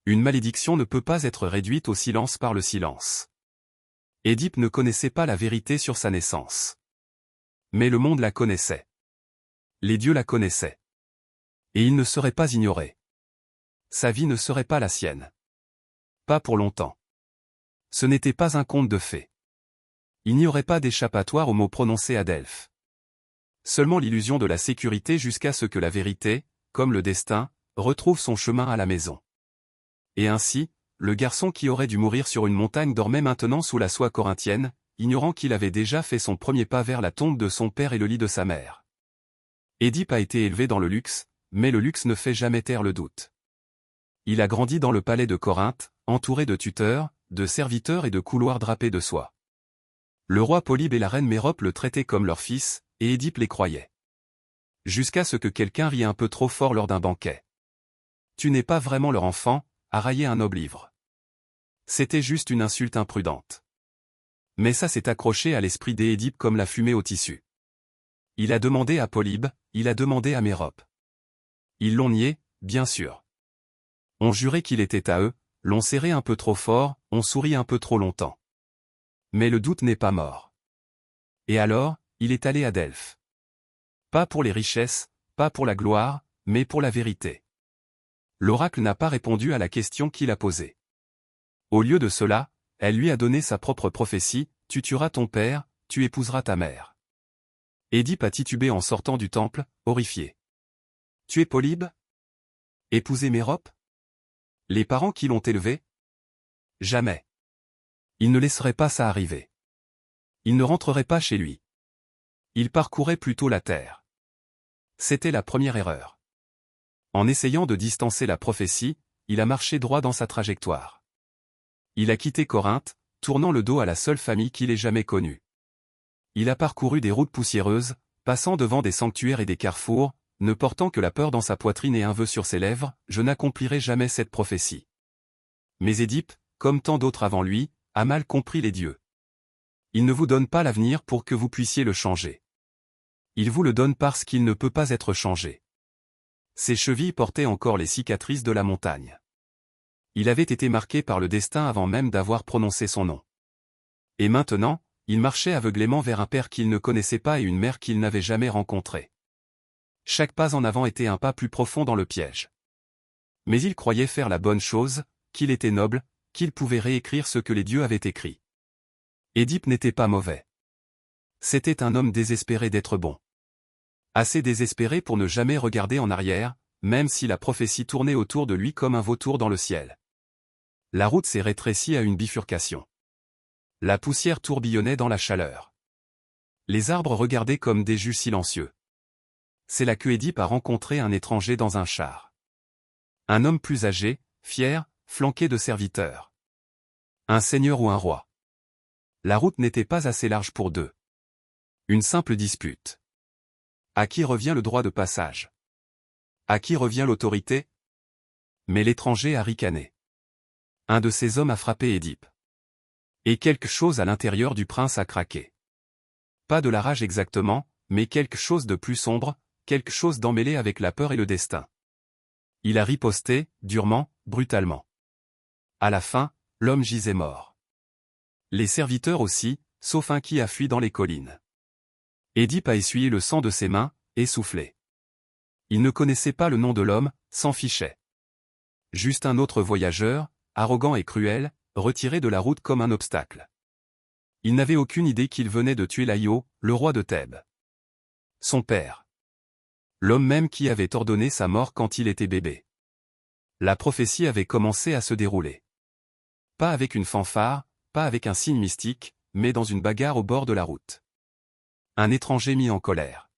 Une malédiction ne peut pas être réduite au silence par le silence. Édipe ne connaissait pas la vérité sur sa naissance. Mais le monde la connaissait. Les dieux la connaissaient. Et il ne serait pas ignoré. Sa vie ne serait pas la sienne. Pas pour longtemps. Ce n'était pas un conte de fées. Il n'y aurait pas d'échappatoire aux mots prononcés à Delphes. Seulement l'illusion de la sécurité jusqu'à ce que la vérité, comme le destin, retrouve son chemin à la maison. Et ainsi, le garçon qui aurait dû mourir sur une montagne dormait maintenant sous la soie corinthienne, ignorant qu'il avait déjà fait son premier pas vers la tombe de son père et le lit de sa mère. Édipe a été élevé dans le luxe, mais le luxe ne fait jamais taire le doute. Il a grandi dans le palais de Corinthe, entouré de tuteurs, de serviteurs et de couloirs drapés de soie. Le roi Polybe et la reine Mérope le traitaient comme leur fils, et Édipe les croyait. Jusqu'à ce que quelqu'un rie un peu trop fort lors d'un banquet. « Tu n'es pas vraiment leur enfant », a raillé un noble ivre. C'était juste une insulte imprudente. Mais ça s'est accroché à l'esprit d'Édipe comme la fumée au tissu. Il a demandé à Polybe, il a demandé à Mérope. Ils l'ont nié, bien sûr. On jurait qu'il était à eux, l'ont serré un peu trop fort, on sourit un peu trop longtemps. Mais le doute n'est pas mort. Et alors, il est allé à Delphes. Pas pour les richesses, pas pour la gloire, mais pour la vérité. L'oracle n'a pas répondu à la question qu'il a posée. Au lieu de cela, elle lui a donné sa propre prophétie, « Tu tueras ton père, tu épouseras ta mère ». Édipe a titubé en sortant du temple, horrifié. Tuer Polybe? Épouser Mérope? Les parents qui l'ont élevé? Jamais. Il ne laisserait pas ça arriver. Il ne rentrerait pas chez lui. Il parcourait plutôt la terre. C'était la première erreur. En essayant de distancer la prophétie, il a marché droit dans sa trajectoire. Il a quitté Corinthe, tournant le dos à la seule famille qu'il ait jamais connue. Il a parcouru des routes poussiéreuses, passant devant des sanctuaires et des carrefours, ne portant que la peur dans sa poitrine et un vœu sur ses lèvres, « Je n'accomplirai jamais cette prophétie ». Mais Édipe, comme tant d'autres avant lui, a mal compris les dieux. Il ne vous donne pas l'avenir pour que vous puissiez le changer. Il vous le donne parce qu'il ne peut pas être changé. Ses chevilles portaient encore les cicatrices de la montagne. Il avait été marqué par le destin avant même d'avoir prononcé son nom. Et maintenant, il marchait aveuglément vers un père qu'il ne connaissait pas et une mère qu'il n'avait jamais rencontrée. Chaque pas en avant était un pas plus profond dans le piège. Mais il croyait faire la bonne chose, qu'il était noble, qu'il pouvait réécrire ce que les dieux avaient écrit. Édipe n'était pas mauvais. C'était un homme désespéré d'être bon. Assez désespéré pour ne jamais regarder en arrière, même si la prophétie tournait autour de lui comme un vautour dans le ciel. La route s'est rétrécie à une bifurcation. La poussière tourbillonnait dans la chaleur. Les arbres regardaient comme des juges silencieux. C'est là que Édipe a rencontré un étranger dans un char. Un homme plus âgé, fier, flanqué de serviteurs. Un seigneur ou un roi. La route n'était pas assez large pour deux. Une simple dispute. À qui revient le droit de passage? À qui revient l'autorité? Mais l'étranger a ricané. Un de ces hommes a frappé Édipe. Et quelque chose à l'intérieur du prince a craqué. Pas de la rage exactement, mais quelque chose de plus sombre, quelque chose d'emmêlé avec la peur et le destin. Il a riposté, durement, brutalement. À la fin, l'homme gisait mort. Les serviteurs aussi, sauf un qui a fui dans les collines. Édipe a essuyé le sang de ses mains, essoufflé. Il ne connaissait pas le nom de l'homme, s'en fichait. Juste un autre voyageur, arrogant et cruel, retiré de la route comme un obstacle. Il n'avait aucune idée qu'il venait de tuer Laïo, le roi de Thèbes. Son père. L'homme même qui avait ordonné sa mort quand il était bébé. La prophétie avait commencé à se dérouler. Pas avec une fanfare, pas avec un signe mystique, mais dans une bagarre au bord de la route. Un étranger mis en colère.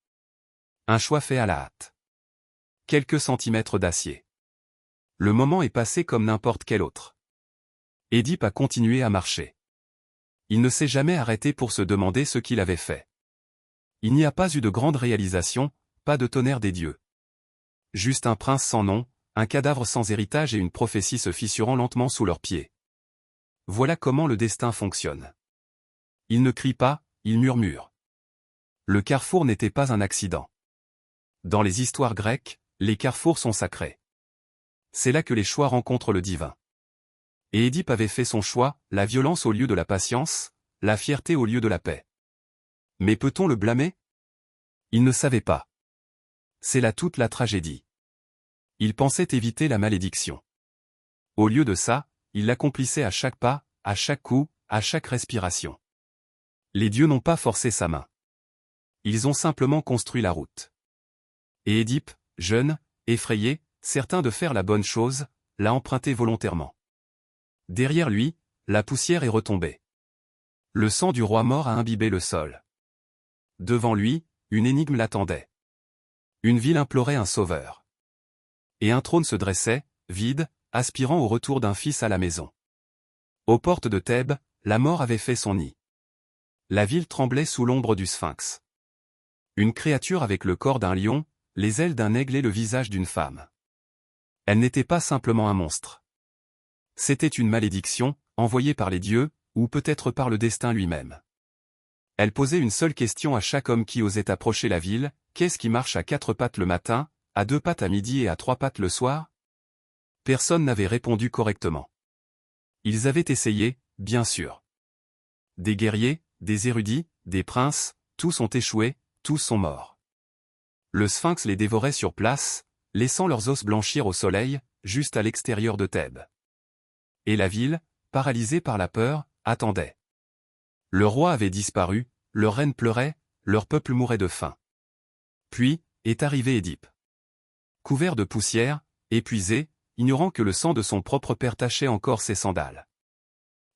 Un choix fait à la hâte. quelques centimètres d'acier. Le moment est passé comme n'importe quel autre. Édipe a continué à marcher. Il ne s'est jamais arrêté pour se demander ce qu'il avait fait. Il n'y a pas eu de grande réalisation, pas de tonnerre des dieux. Juste un prince sans nom, un cadavre sans héritage et une prophétie se fissurant lentement sous leurs pieds. Voilà comment le destin fonctionne. Il ne crie pas, il murmure. Le carrefour n'était pas un accident. Dans les histoires grecques, les carrefours sont sacrés. C'est là que les choix rencontrent le divin. Et Édipe avait fait son choix, la violence au lieu de la patience, la fierté au lieu de la paix. Mais peut-on le blâmer? Il ne savait pas. C'est là toute la tragédie. Il pensait éviter la malédiction. Au lieu de ça, il l'accomplissait à chaque pas, à chaque coup, à chaque respiration. Les dieux n'ont pas forcé sa main. Ils ont simplement construit la route. Et Édipe, jeune, effrayé, certain de faire la bonne chose, l'a emprunté volontairement. Derrière lui, la poussière est retombée. Le sang du roi mort a imbibé le sol. Devant lui, une énigme l'attendait. Une ville implorait un sauveur. Et un trône se dressait, vide, aspirant au retour d'un fils à la maison. Aux portes de Thèbes, la mort avait fait son nid. La ville tremblait sous l'ombre du sphinx. Une créature avec le corps d'un lion, les ailes d'un aigle et le visage d'une femme. Elle n'était pas simplement un monstre. C'était une malédiction, envoyée par les dieux, ou peut-être par le destin lui-même. Elle posait une seule question à chaque homme qui osait approcher la ville: qu'est-ce qui marche à 4 pattes le matin, à 2 pattes à midi et à 3 pattes le soir? Personne n'avait répondu correctement. Ils avaient essayé, bien sûr. Des guerriers, des érudits, des princes, tous ont échoué, tous sont morts. Le sphinx les dévorait sur place, laissant leurs os blanchir au soleil, juste à l'extérieur de Thèbes. Et la ville, paralysée par la peur, attendait. Le roi avait disparu, leur reine pleurait, leur peuple mourait de faim. Puis, est arrivé Édipe. Couvert de poussière, épuisé, ignorant que le sang de son propre père tachait encore ses sandales.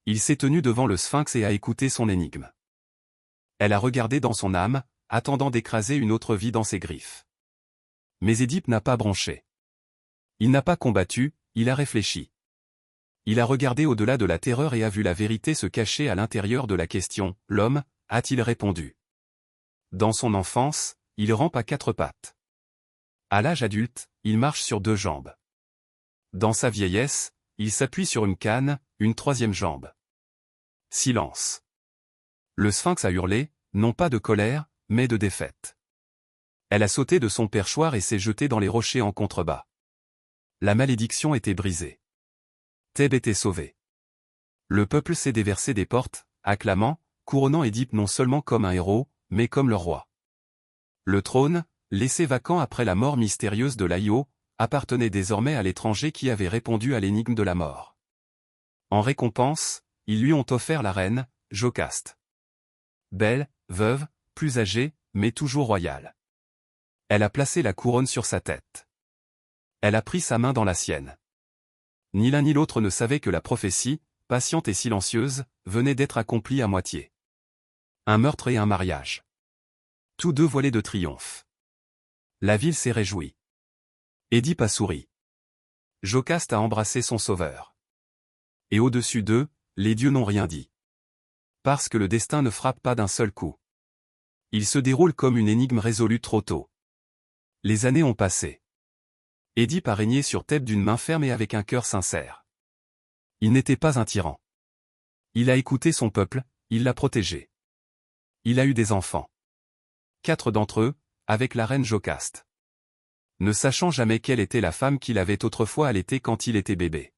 Il s'est tenu devant le sphinx et a écouté son énigme. Elle a regardé dans son âme, attendant d'écraser une autre vie dans ses griffes. Mais Édipe n'a pas bronché. Il n'a pas combattu, il a réfléchi. Il a regardé au-delà de la terreur et a vu la vérité se cacher à l'intérieur de la question. L'homme, a-t-il répondu? Dans son enfance, il rampe à 4 pattes. À l'âge adulte, il marche sur 2 jambes. Dans sa vieillesse, il s'appuie sur une canne, une 3e jambe. Silence. Le sphinx a hurlé, non pas de colère, mais de défaite. Elle a sauté de son perchoir et s'est jetée dans les rochers en contrebas. La malédiction était brisée. Thèbes était sauvée. Le peuple s'est déversé des portes, acclamant, couronnant Édipe non seulement comme un héros, mais comme le roi. Le trône, laissé vacant après la mort mystérieuse de Laïo, appartenait désormais à l'étranger qui avait répondu à l'énigme de la mort. En récompense, ils lui ont offert la reine, Jocaste. Belle, veuve, plus âgée, mais toujours royale. Elle a placé la couronne sur sa tête. Elle a pris sa main dans la sienne. Ni l'un ni l'autre ne savait que la prophétie, patiente et silencieuse, venait d'être accomplie à moitié. Un meurtre et un mariage. Tous deux voilés de triomphe. La ville s'est réjouie. Édipe a souri. Jocaste a embrassé son sauveur. Et au-dessus d'eux, les dieux n'ont rien dit. Parce que le destin ne frappe pas d'un seul coup. Il se déroule comme une énigme résolue trop tôt. Les années ont passé. Édipe a régné sur Thèbes d'une main ferme et avec un cœur sincère. Il n'était pas un tyran. Il a écouté son peuple, il l'a protégé. Il a eu des enfants. 4 d'entre eux, avec la reine Jocaste. Ne sachant jamais quelle était la femme qu'il avait autrefois allaitée quand il était bébé.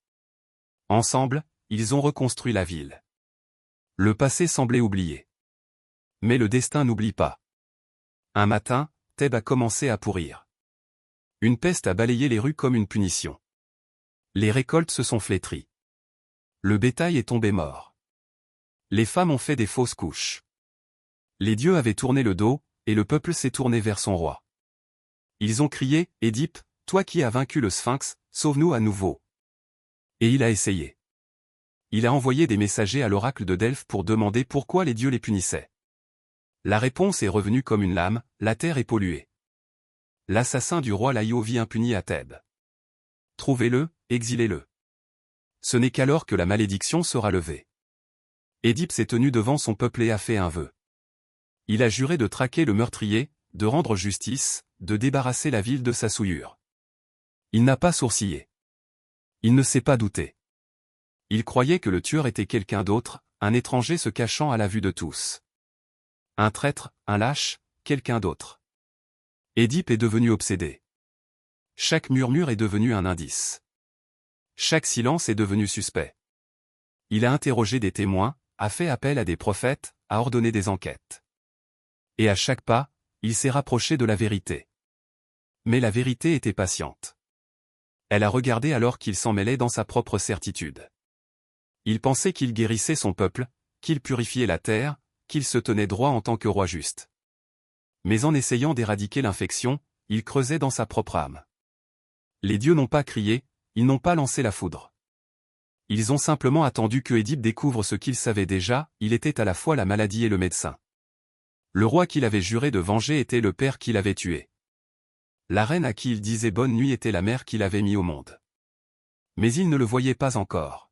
Ensemble, ils ont reconstruit la ville. Le passé semblait oublié. Mais le destin n'oublie pas. Un matin, Thèbes a commencé à pourrir. Une peste a balayé les rues comme une punition. Les récoltes se sont flétries. Le bétail est tombé mort. Les femmes ont fait des fausses couches. Les dieux avaient tourné le dos, et le peuple s'est tourné vers son roi. Ils ont crié, « Édipe, toi qui as vaincu le sphinx, sauve-nous à nouveau. » Et il a essayé. Il a envoyé des messagers à l'oracle de Delphes pour demander pourquoi les dieux les punissaient. La réponse est revenue comme une lame, la terre est polluée. L'assassin du roi Laïo vit impuni à Thèbes. Trouvez-le, exilez-le. Ce n'est qu'alors que la malédiction sera levée. Édipe s'est tenu devant son peuple et a fait un vœu. Il a juré de traquer le meurtrier, de rendre justice, de débarrasser la ville de sa souillure. Il n'a pas sourcillé. Il ne s'est pas douté. Il croyait que le tueur était quelqu'un d'autre, un étranger se cachant à la vue de tous. Un traître, un lâche, quelqu'un d'autre. Édipe est devenu obsédé. Chaque murmure est devenu un indice. Chaque silence est devenu suspect. Il a interrogé des témoins, a fait appel à des prophètes, a ordonné des enquêtes. Et à chaque pas, il s'est rapproché de la vérité. Mais la vérité était patiente. Elle a regardé alors qu'il s'en mêlait dans sa propre certitude. Il pensait qu'il guérissait son peuple, qu'il purifiait la terre, qu'il se tenait droit en tant que roi juste. Mais en essayant d'éradiquer l'infection, il creusait dans sa propre âme. Les dieux n'ont pas crié, ils n'ont pas lancé la foudre. Ils ont simplement attendu que Édipe découvre ce qu'il savait déjà, il était à la fois la maladie et le médecin. Le roi qu'il avait juré de venger était le père qu'il avait tué. La reine à qui il disait bonne nuit était la mère qu'il avait mis au monde. Mais il ne le voyait pas encore.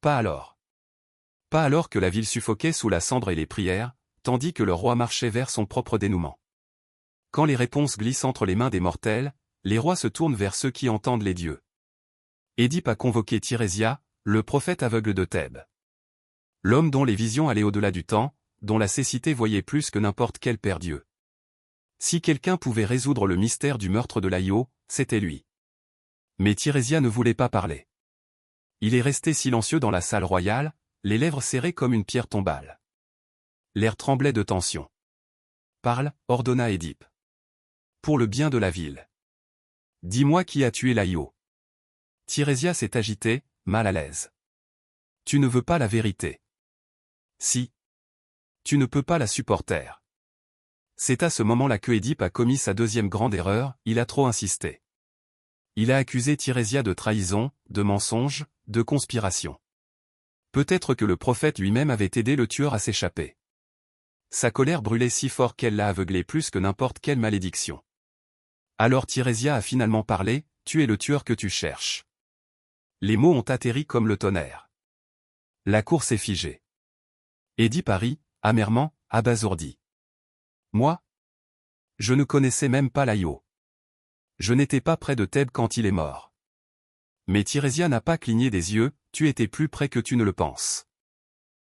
Pas alors. Pas alors que la ville suffoquait sous la cendre et les prières, tandis que le roi marchait vers son propre dénouement. Quand les réponses glissent entre les mains des mortels, les rois se tournent vers ceux qui entendent les dieux. Édipe a convoqué Tirésia, le prophète aveugle de Thèbes. L'homme dont les visions allaient au-delà du temps, dont la cécité voyait plus que n'importe quel père Dieu. Si quelqu'un pouvait résoudre le mystère du meurtre de Laïo, c'était lui. Mais Tirésia ne voulait pas parler. Il est resté silencieux dans la salle royale, les lèvres serrées comme une pierre tombale. L'air tremblait de tension. Parle, ordonna Édipe. Pour le bien de la ville. Dis-moi qui a tué Laïo. Tirésia s'est agité, mal à l'aise. Tu ne veux pas la vérité. Si. Tu ne peux pas la supporter. C'est à ce moment-là que Édipe a commis sa deuxième grande erreur, il a trop insisté. Il a accusé Tirésia de trahison, de mensonge, de conspiration. Peut-être que le prophète lui-même avait aidé le tueur à s'échapper. Sa colère brûlait si fort qu'elle l'a aveuglé plus que n'importe quelle malédiction. Alors Tirésia a finalement parlé, tu es le tueur que tu cherches. Les mots ont atterri comme le tonnerre. La cour s'est figée. Édipe rit, amèrement, abasourdi. Moi? Je ne connaissais même pas Laïo. Je n'étais pas près de Thèbes quand il est mort. Mais Tirésia n'a pas cligné des yeux, tu étais plus près que tu ne le penses.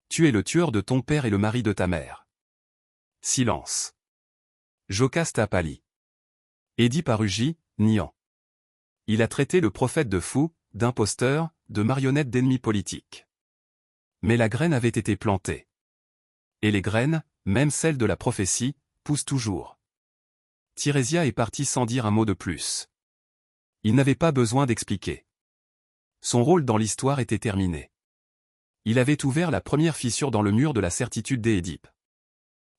Tu es le tueur de ton père et le mari de ta mère. Silence. Jocaste a pâli. Édipe a rugi, niant. Il a traité le prophète de fou, d'imposteur, de marionnette d'ennemi politique. Mais la graine avait été plantée. Et les graines, même celles de la prophétie, poussent toujours. Tirésia est parti sans dire un mot de plus. Il n'avait pas besoin d'expliquer. Son rôle dans l'histoire était terminé. Il avait ouvert la première fissure dans le mur de la certitude d'Édipe.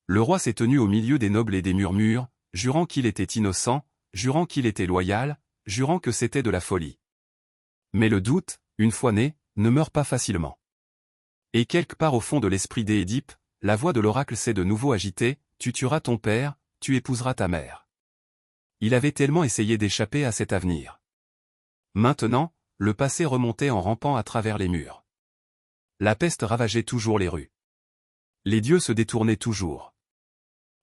Le roi s'est tenu au milieu des nobles et des murmures, jurant qu'il était innocent, jurant qu'il était loyal, jurant que c'était de la folie. Mais le doute, une fois né, ne meurt pas facilement. Et quelque part au fond de l'esprit d'Édipe, la voix de l'oracle s'est de nouveau agitée, tu tueras ton père, tu épouseras ta mère. Il avait tellement essayé d'échapper à cet avenir. Maintenant, le passé remontait en rampant à travers les murs. La peste ravageait toujours les rues. Les dieux se détournaient toujours.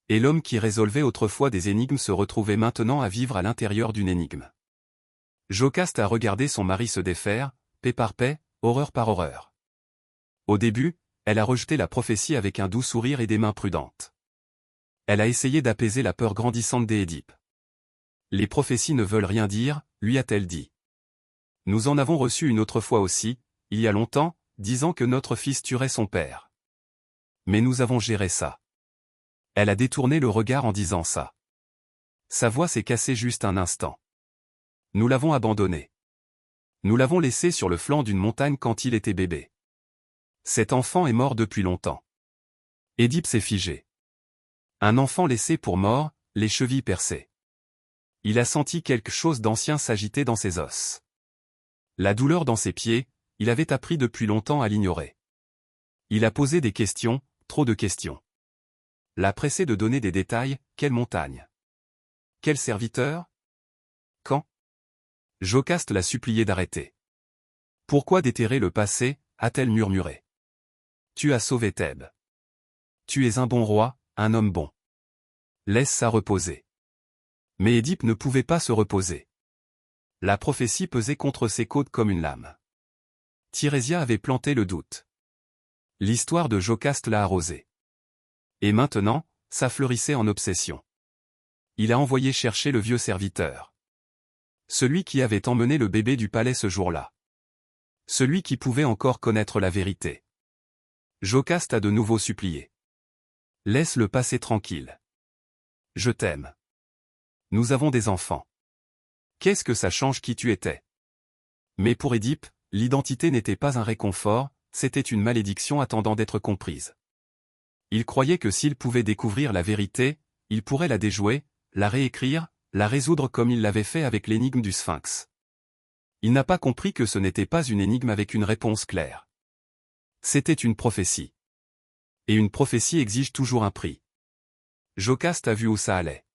Et l'homme qui résolvait autrefois des énigmes se retrouvait maintenant à vivre à l'intérieur d'une énigme. Jocaste a regardé son mari se défaire, paix par paix, horreur par horreur. Au début, elle a rejeté la prophétie avec un doux sourire et des mains prudentes. Elle a essayé d'apaiser la peur grandissante d'Édipe. Les prophéties ne veulent rien dire, lui a-t-elle dit. Nous en avons reçu une autre fois aussi, il y a longtemps, disant que notre fils tuerait son père. Mais nous avons géré ça. Elle a détourné le regard en disant ça. Sa voix s'est cassée juste un instant. Nous l'avons abandonné. Nous l'avons laissé sur le flanc d'une montagne quand il était bébé. Cet enfant est mort depuis longtemps. Édipe s'est figé. Un enfant laissé pour mort, les chevilles percées. Il a senti quelque chose d'ancien s'agiter dans ses os. La douleur dans ses pieds, il avait appris depuis longtemps à l'ignorer. Il a posé des questions, trop de questions. L'a pressé de donner des détails, quelle montagne? Quel serviteur? Quand? Jocaste l'a supplié d'arrêter. Pourquoi déterrer le passé, a-t-elle murmuré. Tu as sauvé Thèbes. Tu es un bon roi, un homme bon. Laisse ça reposer. Mais Édipe ne pouvait pas se reposer. La prophétie pesait contre ses côtes comme une lame. Tirésia avait planté le doute. L'histoire de Jocaste l'a arrosé. Et maintenant, ça fleurissait en obsession. Il a envoyé chercher le vieux serviteur. Celui qui avait emmené le bébé du palais ce jour-là. Celui qui pouvait encore connaître la vérité. Jocaste a de nouveau supplié. Laisse-le passer tranquille. Je t'aime. Nous avons des enfants. Qu'est-ce que ça change qui tu étais? Mais pour Édipe, l'identité n'était pas un réconfort, c'était une malédiction attendant d'être comprise. Il croyait que s'il pouvait découvrir la vérité, il pourrait la déjouer, la réécrire, la résoudre comme il l'avait fait avec l'énigme du Sphinx. Il n'a pas compris que ce n'était pas une énigme avec une réponse claire. C'était une prophétie. Et une prophétie exige toujours un prix. Jocaste a vu où ça allait.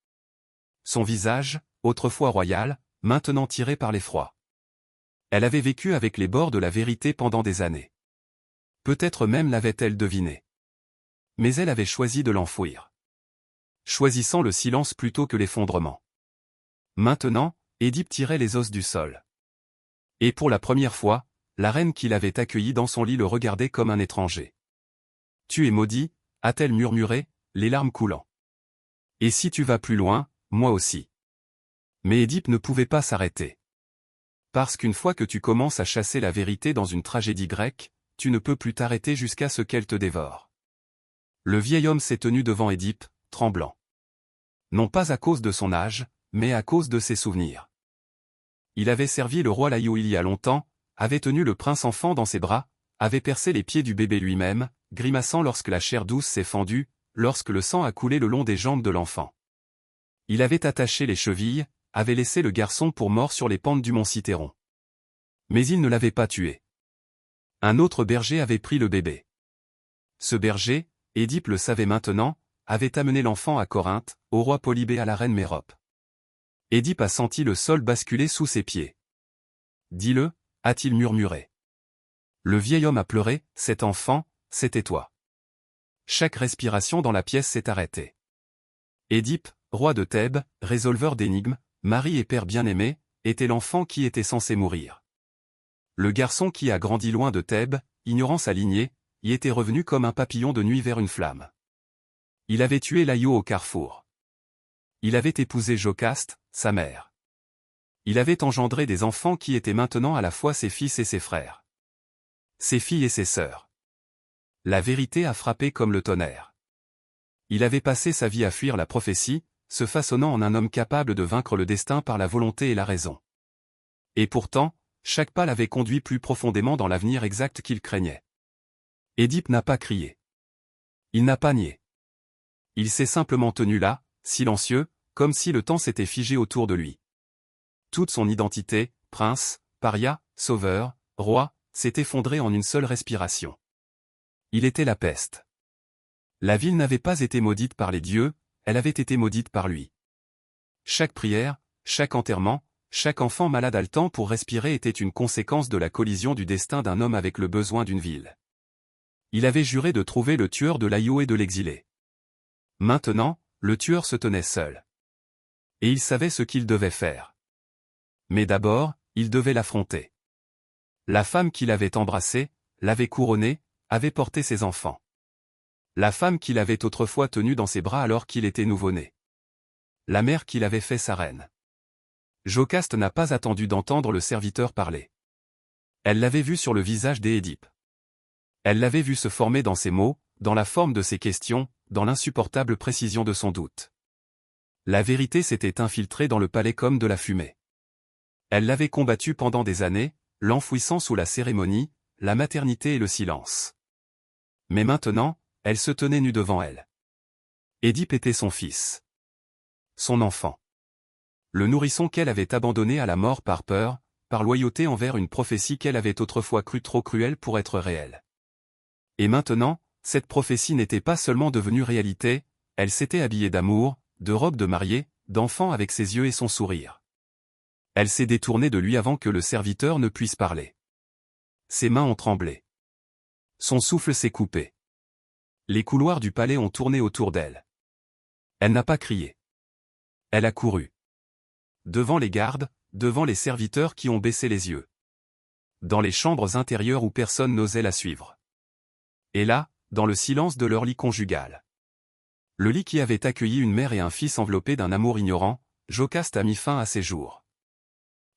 Son visage, autrefois royal, maintenant tiré par l'effroi. Elle avait vécu avec les bords de la vérité pendant des années. Peut-être même l'avait-elle deviné. Mais elle avait choisi de l'enfouir. Choisissant le silence plutôt que l'effondrement. Maintenant, Édipe tirait les os du sol. Et pour la première fois, la reine qui l'avait accueilli dans son lit le regardait comme un étranger. « Tu es maudit » a-t-elle murmuré, les larmes coulant. « Et si tu vas plus loin, moi aussi. » Mais Édipe ne pouvait pas s'arrêter. Parce qu'une fois que tu commences à chasser la vérité dans une tragédie grecque, tu ne peux plus t'arrêter jusqu'à ce qu'elle te dévore. Le vieil homme s'est tenu devant Édipe, tremblant. Non pas à cause de son âge, mais à cause de ses souvenirs. Il avait servi le roi Laïo il y a longtemps, avait tenu le prince enfant dans ses bras, avait percé les pieds du bébé lui-même, grimaçant lorsque la chair douce s'est fendue, lorsque le sang a coulé le long des jambes de l'enfant. Il avait attaché les chevilles, avait laissé le garçon pour mort sur les pentes du mont Cithéron. Mais il ne l'avait pas tué. Un autre berger avait pris le bébé. Ce berger, Édipe le savait maintenant, avait amené l'enfant à Corinthe, au roi Polybée à la reine Mérope. Édipe a senti le sol basculer sous ses pieds. « Dis-le » a-t-il murmuré. Le vieil homme a pleuré, « Cet enfant, c'était toi. » Chaque respiration dans la pièce s'est arrêtée. Édipe, roi de Thèbes, résolveur d'énigmes, mari et père bien-aimé, était l'enfant qui était censé mourir. Le garçon qui a grandi loin de Thèbes, ignorant sa lignée, y était revenu comme un papillon de nuit vers une flamme. Il avait tué Laïo au carrefour. Il avait épousé Jocaste, sa mère. Il avait engendré des enfants qui étaient maintenant à la fois ses fils et ses frères. Ses filles et ses sœurs. La vérité a frappé comme le tonnerre. Il avait passé sa vie à fuir la prophétie, se façonnant en un homme capable de vaincre le destin par la volonté et la raison. Et pourtant, chaque pas l'avait conduit plus profondément dans l'avenir exact qu'il craignait. Édipe n'a pas crié. Il n'a pas nié. Il s'est simplement tenu là, silencieux, comme si le temps s'était figé autour de lui. Toute son identité, prince, paria, sauveur, roi, s'est effondrée en une seule respiration. Il était la peste. La ville n'avait pas été maudite par les dieux, elle avait été maudite par lui. Chaque prière, chaque enterrement, chaque enfant malade haletant pour respirer était une conséquence de la collision du destin d'un homme avec le besoin d'une ville. Il avait juré de trouver le tueur de Laïo et de l'exiler. Maintenant, le tueur se tenait seul. Et il savait ce qu'il devait faire. Mais d'abord, il devait l'affronter. La femme qui l'avait embrassé, l'avait couronné, avait porté ses enfants. La femme qui l'avait autrefois tenu dans ses bras alors qu'il était nouveau-né. La mère qui l'avait fait sa reine. Jocaste n'a pas attendu d'entendre le serviteur parler. Elle l'avait vu sur le visage d'Édipe. Elle l'avait vu se former dans ses mots, dans la forme de ses questions, dans l'insupportable précision de son doute. La vérité s'était infiltrée dans le palais comme de la fumée. Elle l'avait combattu pendant des années, l'enfouissant sous la cérémonie, la maternité et le silence. Mais maintenant, elle se tenait nue devant elle. Édipe était son fils. Son enfant. Le nourrisson qu'elle avait abandonné à la mort par peur, par loyauté envers une prophétie qu'elle avait autrefois crue trop cruelle pour être réelle. Et maintenant, cette prophétie n'était pas seulement devenue réalité, elle s'était habillée d'amour, de robe de mariée, d'enfant avec ses yeux et son sourire. Elle s'est détournée de lui avant que le serviteur ne puisse parler. Ses mains ont tremblé. Son souffle s'est coupé. Les couloirs du palais ont tourné autour d'elle. Elle n'a pas crié. Elle a couru. Devant les gardes, devant les serviteurs qui ont baissé les yeux. Dans les chambres intérieures où personne n'osait la suivre. Et là, dans le silence de leur lit conjugal. Le lit qui avait accueilli une mère et un fils enveloppés d'un amour ignorant, Jocaste a mis fin à ses jours.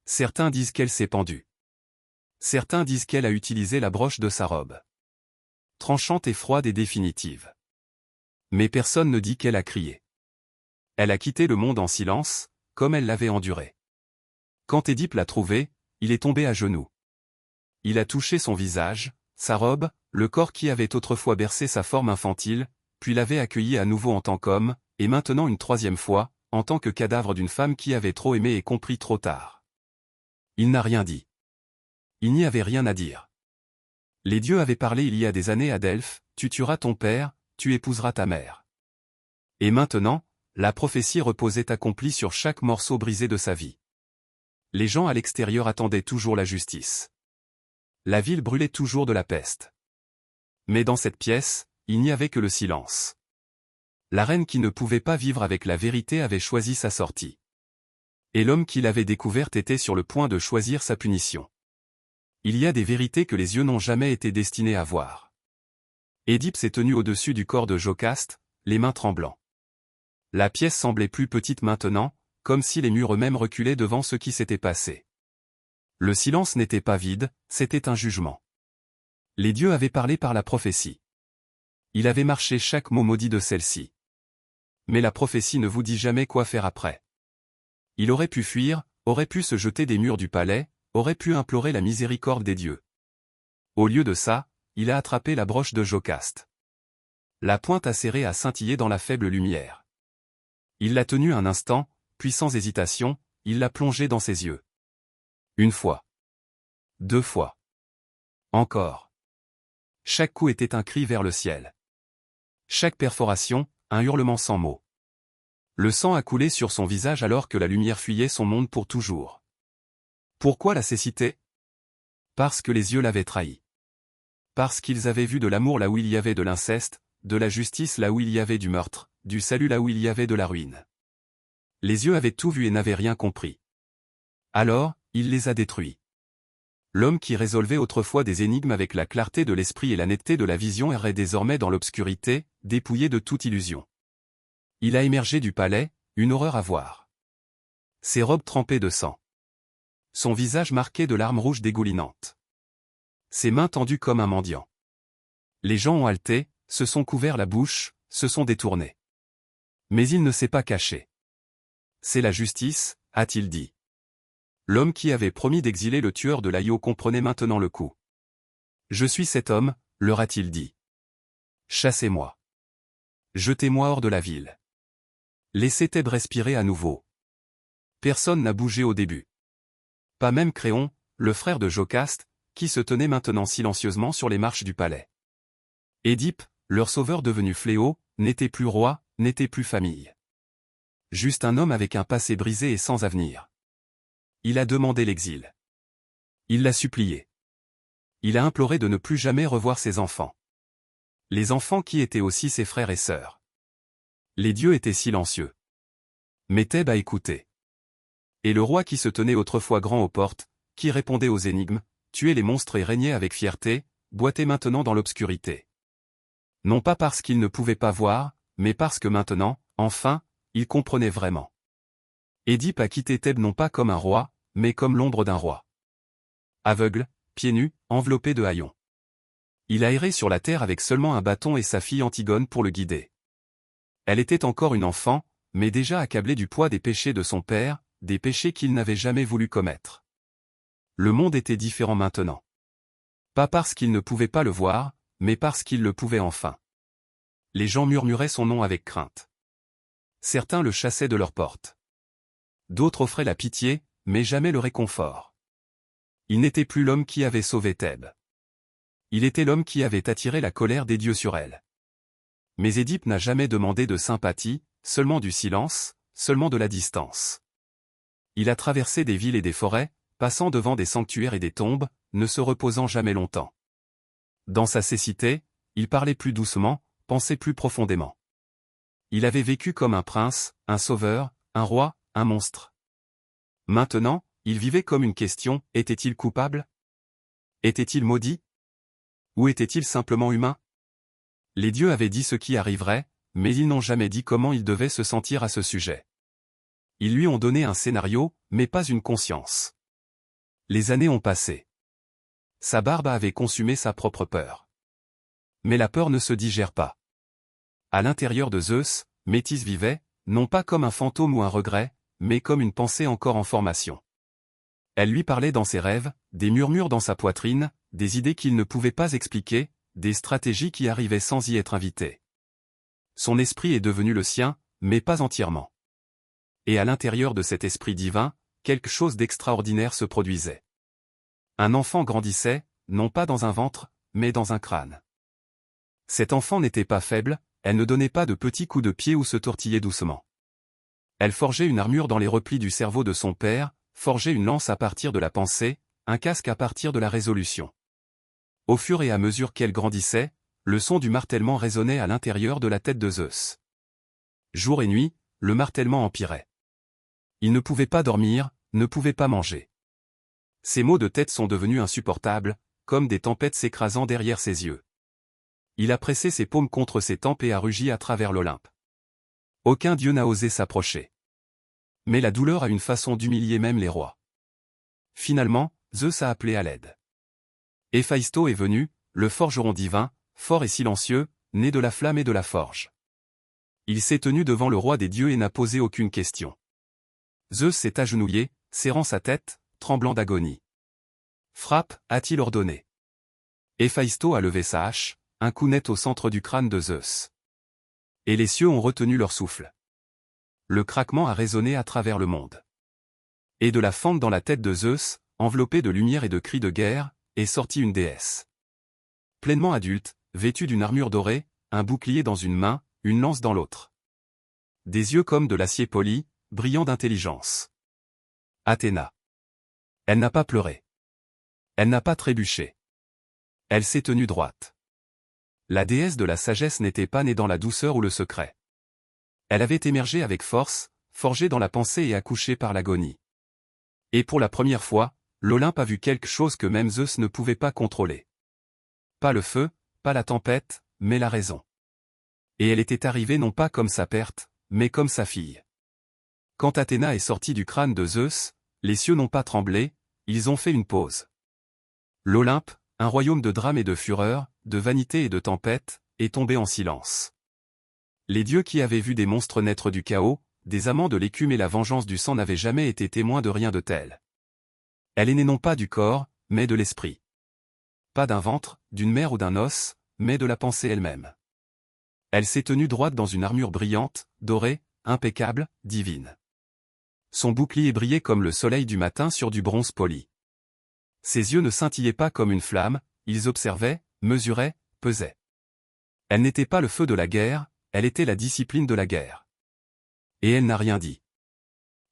Certains disent qu'elle s'est pendue. Certains disent qu'elle a utilisé la broche de sa robe. Tranchante et froide et définitive. Mais personne ne dit qu'elle a crié. Elle a quitté le monde en silence, comme elle l'avait enduré. Quand Édipe l'a trouvée, il est tombé à genoux. Il a touché son visage, sa robe, le corps qui avait autrefois bercé sa forme infantile, puis l'avait accueilli à nouveau en tant qu'homme, et maintenant une troisième fois, en tant que cadavre d'une femme qui avait trop aimé et compris trop tard. Il n'a rien dit. Il n'y avait rien à dire. Les dieux avaient parlé il y a des années à Delphes, tu tueras ton père, tu épouseras ta mère. Et maintenant, la prophétie reposait accomplie sur chaque morceau brisé de sa vie. Les gens à l'extérieur attendaient toujours la justice. La ville brûlait toujours de la peste. Mais dans cette pièce, il n'y avait que le silence. La reine qui ne pouvait pas vivre avec la vérité avait choisi sa sortie. Et l'homme qui l'avait découverte était sur le point de choisir sa punition. Il y a des vérités que les yeux n'ont jamais été destinés à voir. Édipe s'est tenu au-dessus du corps de Jocaste, les mains tremblant. La pièce semblait plus petite maintenant, comme si les murs eux-mêmes reculaient devant ce qui s'était passé. Le silence n'était pas vide, c'était un jugement. Les dieux avaient parlé par la prophétie. Il avait marché chaque mot maudit de celle-ci. Mais la prophétie ne vous dit jamais quoi faire après. Il aurait pu fuir, aurait pu se jeter des murs du palais, aurait pu implorer la miséricorde des dieux. Au lieu de ça, il a attrapé la broche de Jocaste. La pointe acérée a scintillé dans la faible lumière. Il l'a tenue un instant, puis sans hésitation, il l'a plongée dans ses yeux. Une fois. 2 fois. Encore. Chaque coup était un cri vers le ciel. Chaque perforation, un hurlement sans mots. Le sang a coulé sur son visage alors que la lumière fuyait son monde pour toujours. Pourquoi la cécité? Parce que les yeux l'avaient trahi. Parce qu'ils avaient vu de l'amour là où il y avait de l'inceste, de la justice là où il y avait du meurtre, du salut là où il y avait de la ruine. Les yeux avaient tout vu et n'avaient rien compris. Alors, il les a détruits. L'homme qui résolvait autrefois des énigmes avec la clarté de l'esprit et la netteté de la vision errait désormais dans l'obscurité, dépouillé de toute illusion. Il a émergé du palais, une horreur à voir. Ses robes trempées de sang. Son visage marqué de larmes rouges dégoulinantes. Ses mains tendues comme un mendiant. Les gens ont haleté, se sont couverts la bouche, se sont détournés. Mais il ne s'est pas caché. C'est la justice, a-t-il dit. L'homme qui avait promis d'exiler le tueur de l'agneau comprenait maintenant le coup. Je suis cet homme, leur a-t-il dit. Chassez-moi. Jetez-moi hors de la ville. Laissez Thèbes respirer à nouveau. Personne n'a bougé au début. Pas même Créon, le frère de Jocaste, qui se tenait maintenant silencieusement sur les marches du palais. Édipe, leur sauveur devenu fléau, n'était plus roi, n'était plus famille. Juste un homme avec un passé brisé et sans avenir. Il a demandé l'exil. Il l'a supplié. Il a imploré de ne plus jamais revoir ses enfants. Les enfants qui étaient aussi ses frères et sœurs. Les dieux étaient silencieux. Mais Thèbes a écouté. Et le roi qui se tenait autrefois grand aux portes, qui répondait aux énigmes, tuait les monstres et régnait avec fierté, boitait maintenant dans l'obscurité. Non pas parce qu'il ne pouvait pas voir, mais parce que maintenant, enfin, il comprenait vraiment. Édipe a quitté Thèbes non pas comme un roi, mais comme l'ombre d'un roi. Aveugle, pieds nus, enveloppé de haillons. Il a erré sur la terre avec seulement un bâton et sa fille Antigone pour le guider. Elle était encore une enfant, mais déjà accablée du poids des péchés de son père, des péchés qu'il n'avait jamais voulu commettre. Le monde était différent maintenant. Pas parce qu'il ne pouvait pas le voir, mais parce qu'il le pouvait enfin. Les gens murmuraient son nom avec crainte. Certains le chassaient de leurs portes. D'autres offraient la pitié, mais jamais le réconfort. Il n'était plus l'homme qui avait sauvé Thèbes. Il était l'homme qui avait attiré la colère des dieux sur elle. Mais Édipe n'a jamais demandé de sympathie, seulement du silence, seulement de la distance. Il a traversé des villes et des forêts, passant devant des sanctuaires et des tombes, ne se reposant jamais longtemps. Dans sa cécité, il parlait plus doucement, pensait plus profondément. Il avait vécu comme un prince, un sauveur, un roi, un monstre. Maintenant, il vivait comme une question, était-il coupable? Était-il maudit? Ou était-il simplement humain? Les dieux avaient dit ce qui arriverait, mais ils n'ont jamais dit comment il devait se sentir à ce sujet. Ils lui ont donné un scénario, mais pas une conscience. Les années ont passé. Sa barbe avait consumé sa propre peur. Mais la peur ne se digère pas. À l'intérieur de Zeus, Métis vivait, non pas comme un fantôme ou un regret, mais comme une pensée encore en formation. Elle lui parlait dans ses rêves, des murmures dans sa poitrine, des idées qu'il ne pouvait pas expliquer, des stratégies qui arrivaient sans y être invité. Son esprit est devenu le sien, mais pas entièrement. Et à l'intérieur de cet esprit divin, quelque chose d'extraordinaire se produisait. Un enfant grandissait, non pas dans un ventre, mais dans un crâne. Cet enfant n'était pas faible, elle ne donnait pas de petits coups de pied ou se tortillait doucement. Elle forgeait une armure dans les replis du cerveau de son père, forgeait une lance à partir de la pensée, un casque à partir de la résolution. Au fur et à mesure qu'elle grandissait, le son du martèlement résonnait à l'intérieur de la tête de Zeus. Jour et nuit, le martèlement empirait. Il ne pouvait pas dormir, ne pouvait pas manger. Ses maux de tête sont devenus insupportables, comme des tempêtes s'écrasant derrière ses yeux. Il a pressé ses paumes contre ses tempes et a rugi à travers l'Olympe. Aucun dieu n'a osé s'approcher. Mais la douleur a une façon d'humilier même les rois. Finalement, Zeus a appelé à l'aide. Héphaïsto est venu, le forgeron divin, fort et silencieux, né de la flamme et de la forge. Il s'est tenu devant le roi des dieux et n'a posé aucune question. Zeus s'est agenouillé, serrant sa tête, tremblant d'agonie. Frappe, a-t-il ordonné. Héphaïsto a levé sa hache, un coup net au centre du crâne de Zeus. Et les cieux ont retenu leur souffle. Le craquement a résonné à travers le monde. Et de la fente dans la tête de Zeus, enveloppée de lumière et de cris de guerre, est sortie une déesse. Pleinement adulte, vêtue d'une armure dorée, un bouclier dans une main, une lance dans l'autre. Des yeux comme de l'acier poli, brillant d'intelligence. Athéna. Elle n'a pas pleuré. Elle n'a pas trébuché. Elle s'est tenue droite. La déesse de la sagesse n'était pas née dans la douceur ou le secret. Elle avait émergé avec force, forgée dans la pensée et accouchée par l'agonie. Et pour la première fois, l'Olympe a vu quelque chose que même Zeus ne pouvait pas contrôler. Pas le feu, pas la tempête, mais la raison. Et elle était arrivée non pas comme sa perte, mais comme sa fille. Quand Athéna est sortie du crâne de Zeus, les cieux n'ont pas tremblé, ils ont fait une pause. L'Olympe, un royaume de drame et de fureur, de vanité et de tempête, est tombé en silence. Les dieux qui avaient vu des monstres naître du chaos, des amants de l'écume et la vengeance du sang n'avaient jamais été témoins de rien de tel. Elle est née non pas du corps, mais de l'esprit. Pas d'un ventre, d'une mère ou d'un os, mais de la pensée elle-même. Elle s'est tenue droite dans une armure brillante, dorée, impeccable, divine. Son bouclier brillait comme le soleil du matin sur du bronze poli. Ses yeux ne scintillaient pas comme une flamme, ils observaient, mesuraient, pesaient. Elle n'était pas le feu de la guerre, elle était la discipline de la guerre. Et elle n'a rien dit.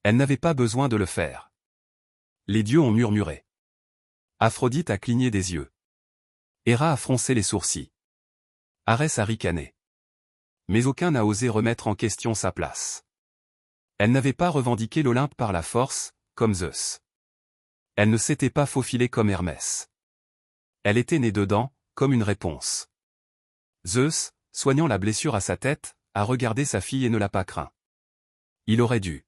Elle n'avait pas besoin de le faire. Les dieux ont murmuré. Aphrodite a cligné des yeux. Héra a froncé les sourcils. Arès a ricané. Mais aucun n'a osé remettre en question sa place. Elle n'avait pas revendiqué l'Olympe par la force, comme Zeus. Elle ne s'était pas faufilée comme Hermès. Elle était née dedans, comme une réponse. Zeus, soignant la blessure à sa tête, a regardé sa fille et ne l'a pas craint. Il aurait dû.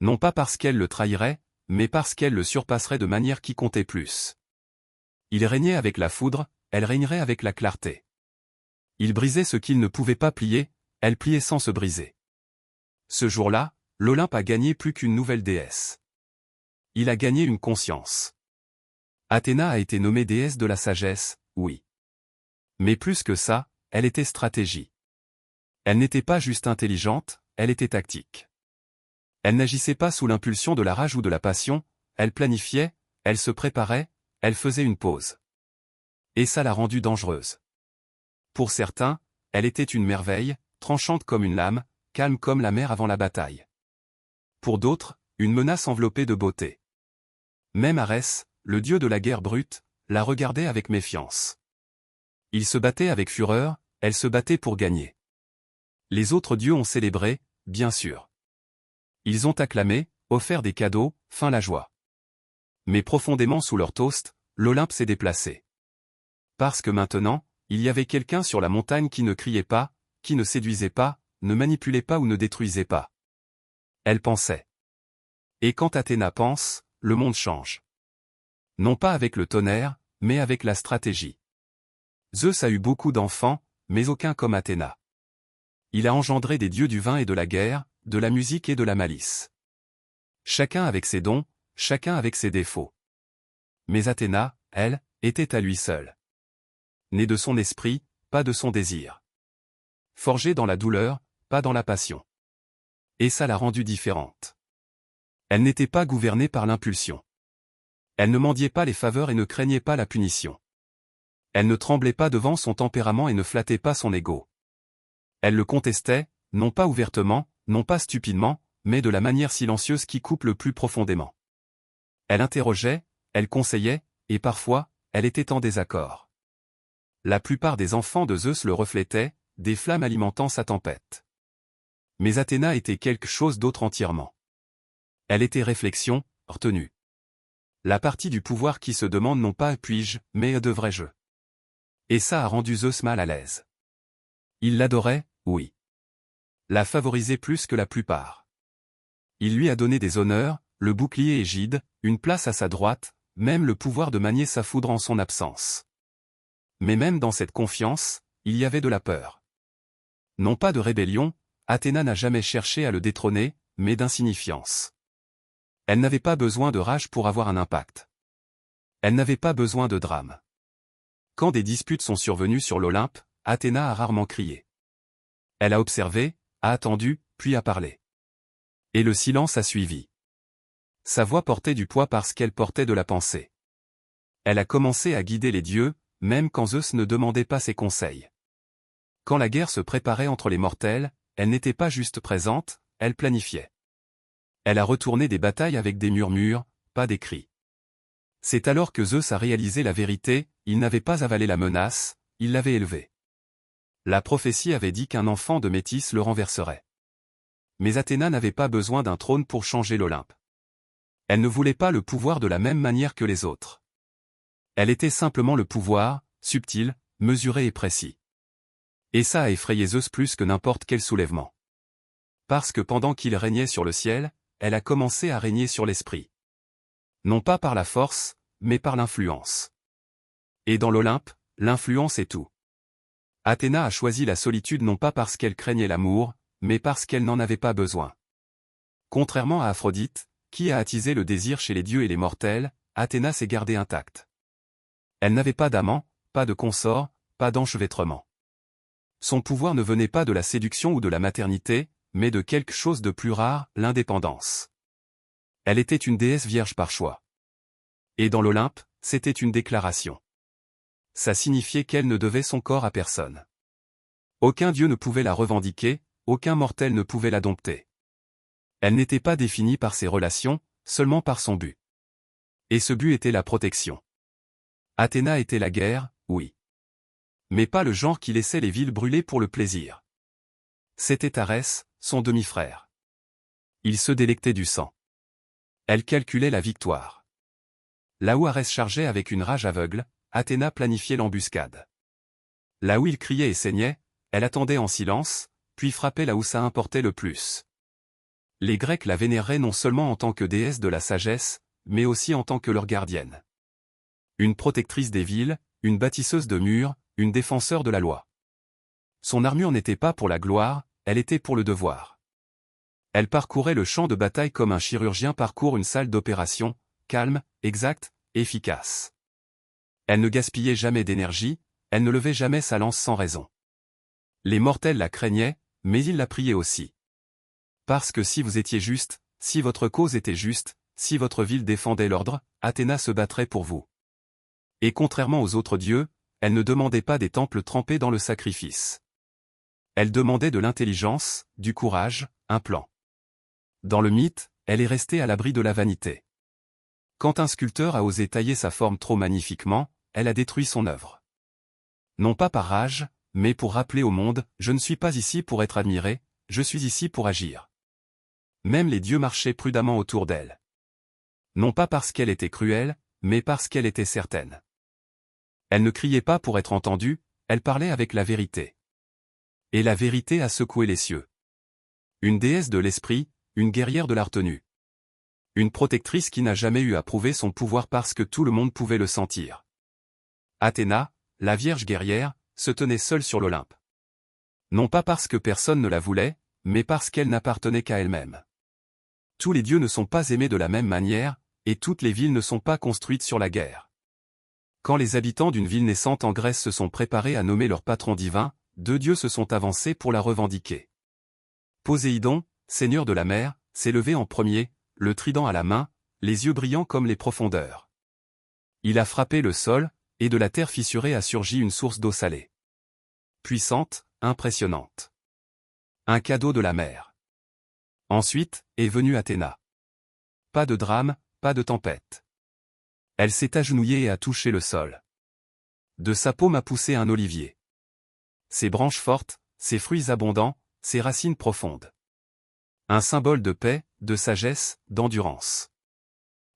Non pas parce qu'elle le trahirait, mais parce qu'elle le surpasserait de manière qui comptait plus. Il régnait avec la foudre, elle régnerait avec la clarté. Il brisait ce qu'il ne pouvait pas plier, elle pliait sans se briser. Ce jour-là, l'Olympe a gagné plus qu'une nouvelle déesse. Il a gagné une conscience. Athéna a été nommée déesse de la sagesse, oui. Mais plus que ça, elle était stratégie. Elle n'était pas juste intelligente, elle était tactique. Elle n'agissait pas sous l'impulsion de la rage ou de la passion, elle planifiait, elle se préparait, elle faisait une pause. Et ça l'a rendue dangereuse. Pour certains, elle était une merveille, tranchante comme une lame, calme comme la mer avant la bataille. pour d'autres, une menace enveloppée de beauté. Même Arès, le dieu de la guerre brute, la regardait avec méfiance. Il se battait avec fureur, elle se battait pour gagner. Les autres dieux ont célébré, bien sûr. Ils ont acclamé, offert des cadeaux, feint la joie. Mais profondément sous leur toast, l'Olympe s'est déplacé. Parce que maintenant, il y avait quelqu'un sur la montagne qui ne criait pas, qui ne séduisait pas, ne manipulait pas ou ne détruisait pas. Elle pensait. Et quand Athéna pense, le monde change. Non pas avec le tonnerre, mais avec la stratégie. Zeus a eu beaucoup d'enfants, mais aucun comme Athéna. Il a engendré des dieux du vin et de la guerre, de la musique et de la malice. Chacun avec ses dons, chacun avec ses défauts. Mais Athéna, elle, était à lui seule. Née de son esprit, pas de son désir. Forgée dans la douleur, pas dans la passion. Et ça l'a rendue différente. Elle n'était pas gouvernée par l'impulsion. Elle ne mendiait pas les faveurs et ne craignait pas la punition. Elle ne tremblait pas devant son tempérament et ne flattait pas son ego. Elle le contestait, non pas ouvertement, non pas stupidement, mais de la manière silencieuse qui coupe le plus profondément. Elle interrogeait, elle conseillait, et parfois, elle était en désaccord. La plupart des enfants de Zeus le reflétaient, des flammes alimentant sa tempête. Mais Athéna était quelque chose d'autre entièrement. Elle était réflexion, retenue. La partie du pouvoir qui se demande non pas puis-je, mais devrais-je. Et ça a rendu Zeus mal à l'aise. Il l'adorait, oui. La favorisait plus que la plupart. Il lui a donné des honneurs, le bouclier égide, une place à sa droite, même le pouvoir de manier sa foudre en son absence. Mais même dans cette confiance, il y avait de la peur. Non pas de rébellion, Athéna n'a jamais cherché à le détrôner, mais d'insignifiance. Elle n'avait pas besoin de rage pour avoir un impact. Elle n'avait pas besoin de drame. Quand des disputes sont survenues sur l'Olympe, Athéna a rarement crié. Elle a observé, a attendu, puis a parlé. Et le silence a suivi. Sa voix portait du poids parce qu'elle portait de la pensée. Elle a commencé à guider les dieux, même quand Zeus ne demandait pas ses conseils. Quand la guerre se préparait entre les mortels, elle n'était pas juste présente, elle planifiait. Elle a retourné des batailles avec des murmures, pas des cris. C'est alors que Zeus a réalisé la vérité, il n'avait pas avalé la menace, il l'avait élevée. La prophétie avait dit qu'un enfant de Métis le renverserait. Mais Athéna n'avait pas besoin d'un trône pour changer l'Olympe. Elle ne voulait pas le pouvoir de la même manière que les autres. Elle était simplement le pouvoir, subtil, mesuré et précis. Et ça a effrayé Zeus plus que n'importe quel soulèvement. Parce que pendant qu'il régnait sur le ciel, elle a commencé à régner sur l'esprit. Non pas par la force, mais par l'influence. Et dans l'Olympe, l'influence est tout. Athéna a choisi la solitude non pas parce qu'elle craignait l'amour, mais parce qu'elle n'en avait pas besoin. Contrairement à Aphrodite, qui a attisé le désir chez les dieux et les mortels, Athéna s'est gardée intacte. Elle n'avait pas d'amant, pas de consort, pas d'enchevêtrement. Son pouvoir ne venait pas de la séduction ou de la maternité, mais de quelque chose de plus rare, l'indépendance. Elle était une déesse vierge par choix. Et dans l'Olympe, c'était une déclaration. Ça signifiait qu'elle ne devait son corps à personne. Aucun dieu ne pouvait la revendiquer, aucun mortel ne pouvait la dompter. Elle n'était pas définie par ses relations, seulement par son but. Et ce but était la protection. Athéna était la guerre, oui. Mais pas le genre qui laissait les villes brûler pour le plaisir. C'était Arès, son demi-frère. Il se délectait du sang. Elle calculait la victoire. Là où Arès chargeait avec une rage aveugle, Athéna planifiait l'embuscade. Là où il criait et saignait, elle attendait en silence, puis frappait là où ça importait le plus. Les Grecs la vénéraient non seulement en tant que déesse de la sagesse, mais aussi en tant que leur gardienne. Une protectrice des villes, une bâtisseuse de murs, une défenseur de la loi. Son armure n'était pas pour la gloire, elle était pour le devoir. Elle parcourait le champ de bataille comme un chirurgien parcourt une salle d'opération, calme, exacte, efficace. Elle ne gaspillait jamais d'énergie, elle ne levait jamais sa lance sans raison. Les mortels la craignaient, mais ils la priaient aussi. Parce que si vous étiez juste, si votre cause était juste, si votre ville défendait l'ordre, Athéna se battrait pour vous. Et contrairement aux autres dieux, elle ne demandait pas des temples trempés dans le sacrifice. Elle demandait de l'intelligence, du courage, un plan. Dans le mythe, elle est restée à l'abri de la vanité. Quand un sculpteur a osé tailler sa forme trop magnifiquement, elle a détruit son œuvre. Non pas par rage, mais pour rappeler au monde, je ne suis pas ici pour être admiré, je suis ici pour agir. Même les dieux marchaient prudemment autour d'elle. Non pas parce qu'elle était cruelle, mais parce qu'elle était certaine. Elle ne criait pas pour être entendue, elle parlait avec la vérité. Et la vérité a secoué les cieux. Une déesse de l'esprit, une guerrière de la retenue. Une protectrice qui n'a jamais eu à prouver son pouvoir parce que tout le monde pouvait le sentir. Athéna, la vierge guerrière, se tenait seule sur l'Olympe. Non pas parce que personne ne la voulait, mais parce qu'elle n'appartenait qu'à elle-même. Tous les dieux ne sont pas aimés de la même manière, et toutes les villes ne sont pas construites sur la guerre. Quand les habitants d'une ville naissante en Grèce se sont préparés à nommer leur patron divin, deux dieux se sont avancés pour la revendiquer. Poséidon, seigneur de la mer, s'est levé en premier, le trident à la main, les yeux brillants comme les profondeurs. Il a frappé le sol, et de la terre fissurée a surgi une source d'eau salée. Puissante, impressionnante. Un cadeau de la mer. Ensuite, est venue Athéna. Pas de drame, pas de tempête. Elle s'est agenouillée et a touché le sol. De sa paume a poussé un olivier. Ses branches fortes, ses fruits abondants, ses racines profondes. Un symbole de paix, de sagesse, d'endurance.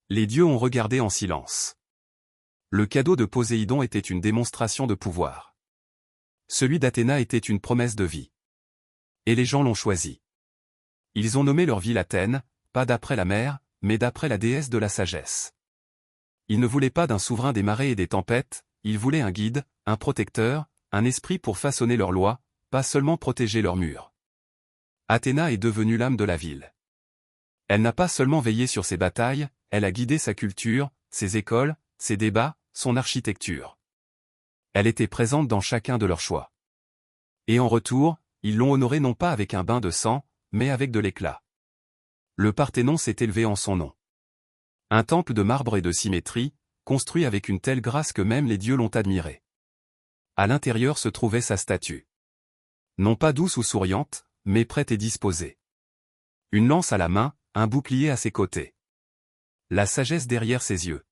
Les dieux ont regardé en silence. Le cadeau de Poséidon était une démonstration de pouvoir. Celui d'Athéna était une promesse de vie. Et les gens l'ont choisi. Ils ont nommé leur ville Athènes, pas d'après la mer, mais d'après la déesse de la sagesse. Ils ne voulaient pas d'un souverain des marées et des tempêtes, ils voulaient un guide, un protecteur, un esprit pour façonner leurs lois, pas seulement protéger leurs murs. Athéna est devenue l'âme de la ville. Elle n'a pas seulement veillé sur ses batailles, elle a guidé sa culture, ses écoles, ses débats, son architecture. Elle était présente dans chacun de leurs choix. Et en retour, ils l'ont honorée non pas avec un bain de sang, mais avec de l'éclat. Le Parthénon s'est élevé en son nom. Un temple de marbre et de symétrie, construit avec une telle grâce que même les dieux l'ont admiré. À l'intérieur se trouvait sa statue. Non pas douce ou souriante, mais prête et disposée. Une lance à la main, un bouclier à ses côtés. La sagesse derrière ses yeux.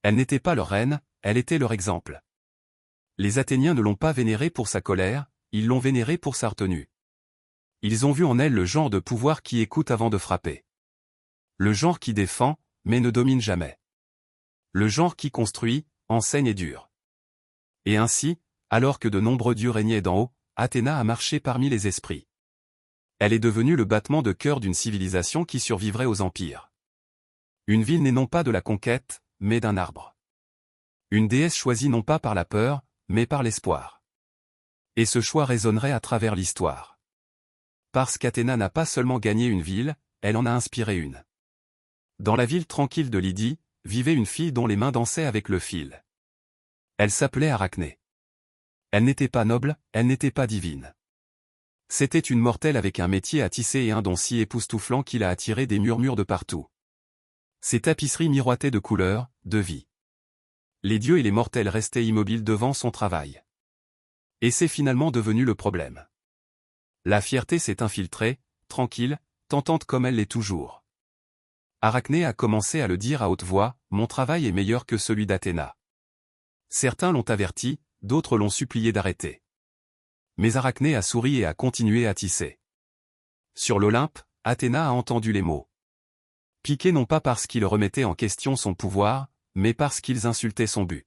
Elle n'était pas leur reine, elle était leur exemple. Les Athéniens ne l'ont pas vénérée pour sa colère, ils l'ont vénérée pour sa retenue. Ils ont vu en elle le genre de pouvoir qui écoute avant de frapper. Le genre qui défend, mais ne domine jamais. Le genre qui construit, enseigne et dure. Et ainsi, alors que de nombreux dieux régnaient d'en haut, Athéna a marché parmi les esprits. Elle est devenue le battement de cœur d'une civilisation qui survivrait aux empires. Une ville n'est non pas de la conquête, mais d'un arbre. Une déesse choisie non pas par la peur, mais par l'espoir. Et ce choix résonnerait à travers l'histoire. Parce qu'Athéna n'a pas seulement gagné une ville, elle en a inspiré une. Dans la ville tranquille de Lydie, vivait une fille dont les mains dansaient avec le fil. Elle s'appelait Arachné. Elle n'était pas noble, elle n'était pas divine. C'était une mortelle avec un métier à tisser et un don si époustouflant qu'il a attiré des murmures de partout. Ses tapisseries miroitaient de couleurs, de vie. Les dieux et les mortels restaient immobiles devant son travail. Et c'est finalement devenu le problème. La fierté s'est infiltrée, tranquille, tentante comme elle l'est toujours. Arachné a commencé à le dire à haute voix, « Mon travail est meilleur que celui d'Athéna. » Certains l'ont averti, d'autres l'ont supplié d'arrêter. Mais Arachné a souri et a continué à tisser. Sur l'Olympe, Athéna a entendu les mots. Piqués non pas parce qu'ils remettaient en question son pouvoir, mais parce qu'ils insultaient son but.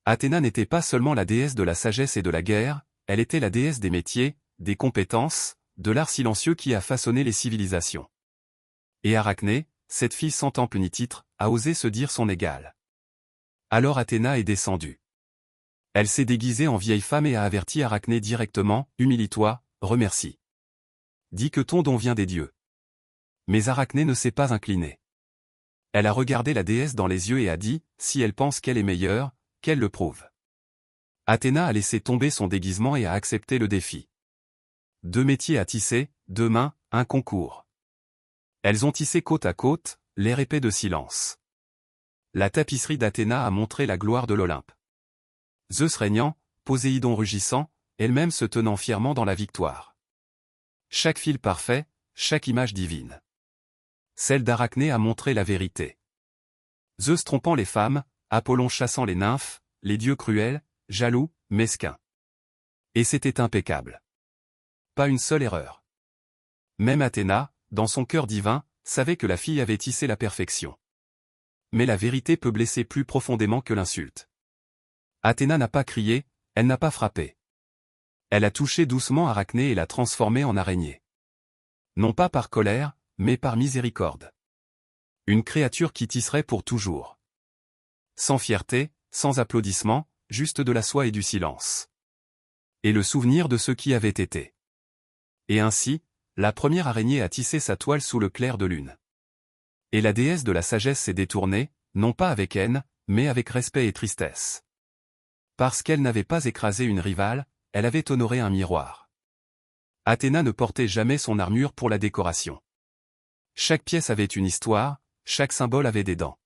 Athéna n'était pas seulement la déesse de la sagesse et de la guerre, elle était la déesse des métiers, des compétences, de l'art silencieux qui a façonné les civilisations. Et Arachné, cette fille sans temple ni titre, a osé se dire son égale. Alors Athéna est descendue. Elle s'est déguisée en vieille femme et a averti Arachné directement, « Humilie-toi, remercie. Dis que ton don vient des dieux. » Mais Arachné ne s'est pas inclinée. Elle a regardé la déesse dans les yeux et a dit, si elle pense qu'elle est meilleure, qu'elle le prouve. Athéna a laissé tomber son déguisement et a accepté le défi. 2 métiers à tisser, 2 mains, un concours. Elles ont tissé côte à côte, l'air épais de silence. La tapisserie d'Athéna a montré la gloire de l'Olympe. Zeus régnant, Poséidon rugissant, elle-même se tenant fièrement dans la victoire. Chaque fil parfait, chaque image divine. celle d'Arachné a montré la vérité. Zeus trompant les femmes, Apollon chassant les nymphes, les dieux cruels, jaloux, mesquins. Et c'était impeccable. Pas une seule erreur. Même Athéna, dans son cœur divin, savait que la fille avait tissé la perfection. Mais la vérité peut blesser plus profondément que l'insulte. Athéna n'a pas crié, elle n'a pas frappé. Elle a touché doucement Arachné et l'a transformée en araignée. Non pas par colère, mais par miséricorde. Une créature qui tisserait pour toujours. Sans fierté, sans applaudissements, juste de la soie et du silence. Et le souvenir de ce qui avait été. Et ainsi, la première araignée a tissé sa toile sous le clair de lune. Et la déesse de la sagesse s'est détournée, non pas avec haine, mais avec respect et tristesse. Parce qu'elle n'avait pas écrasé une rivale, elle avait honoré un miroir. Athéna ne portait jamais son armure pour la décoration. Chaque pièce avait une histoire, chaque symbole avait des dents.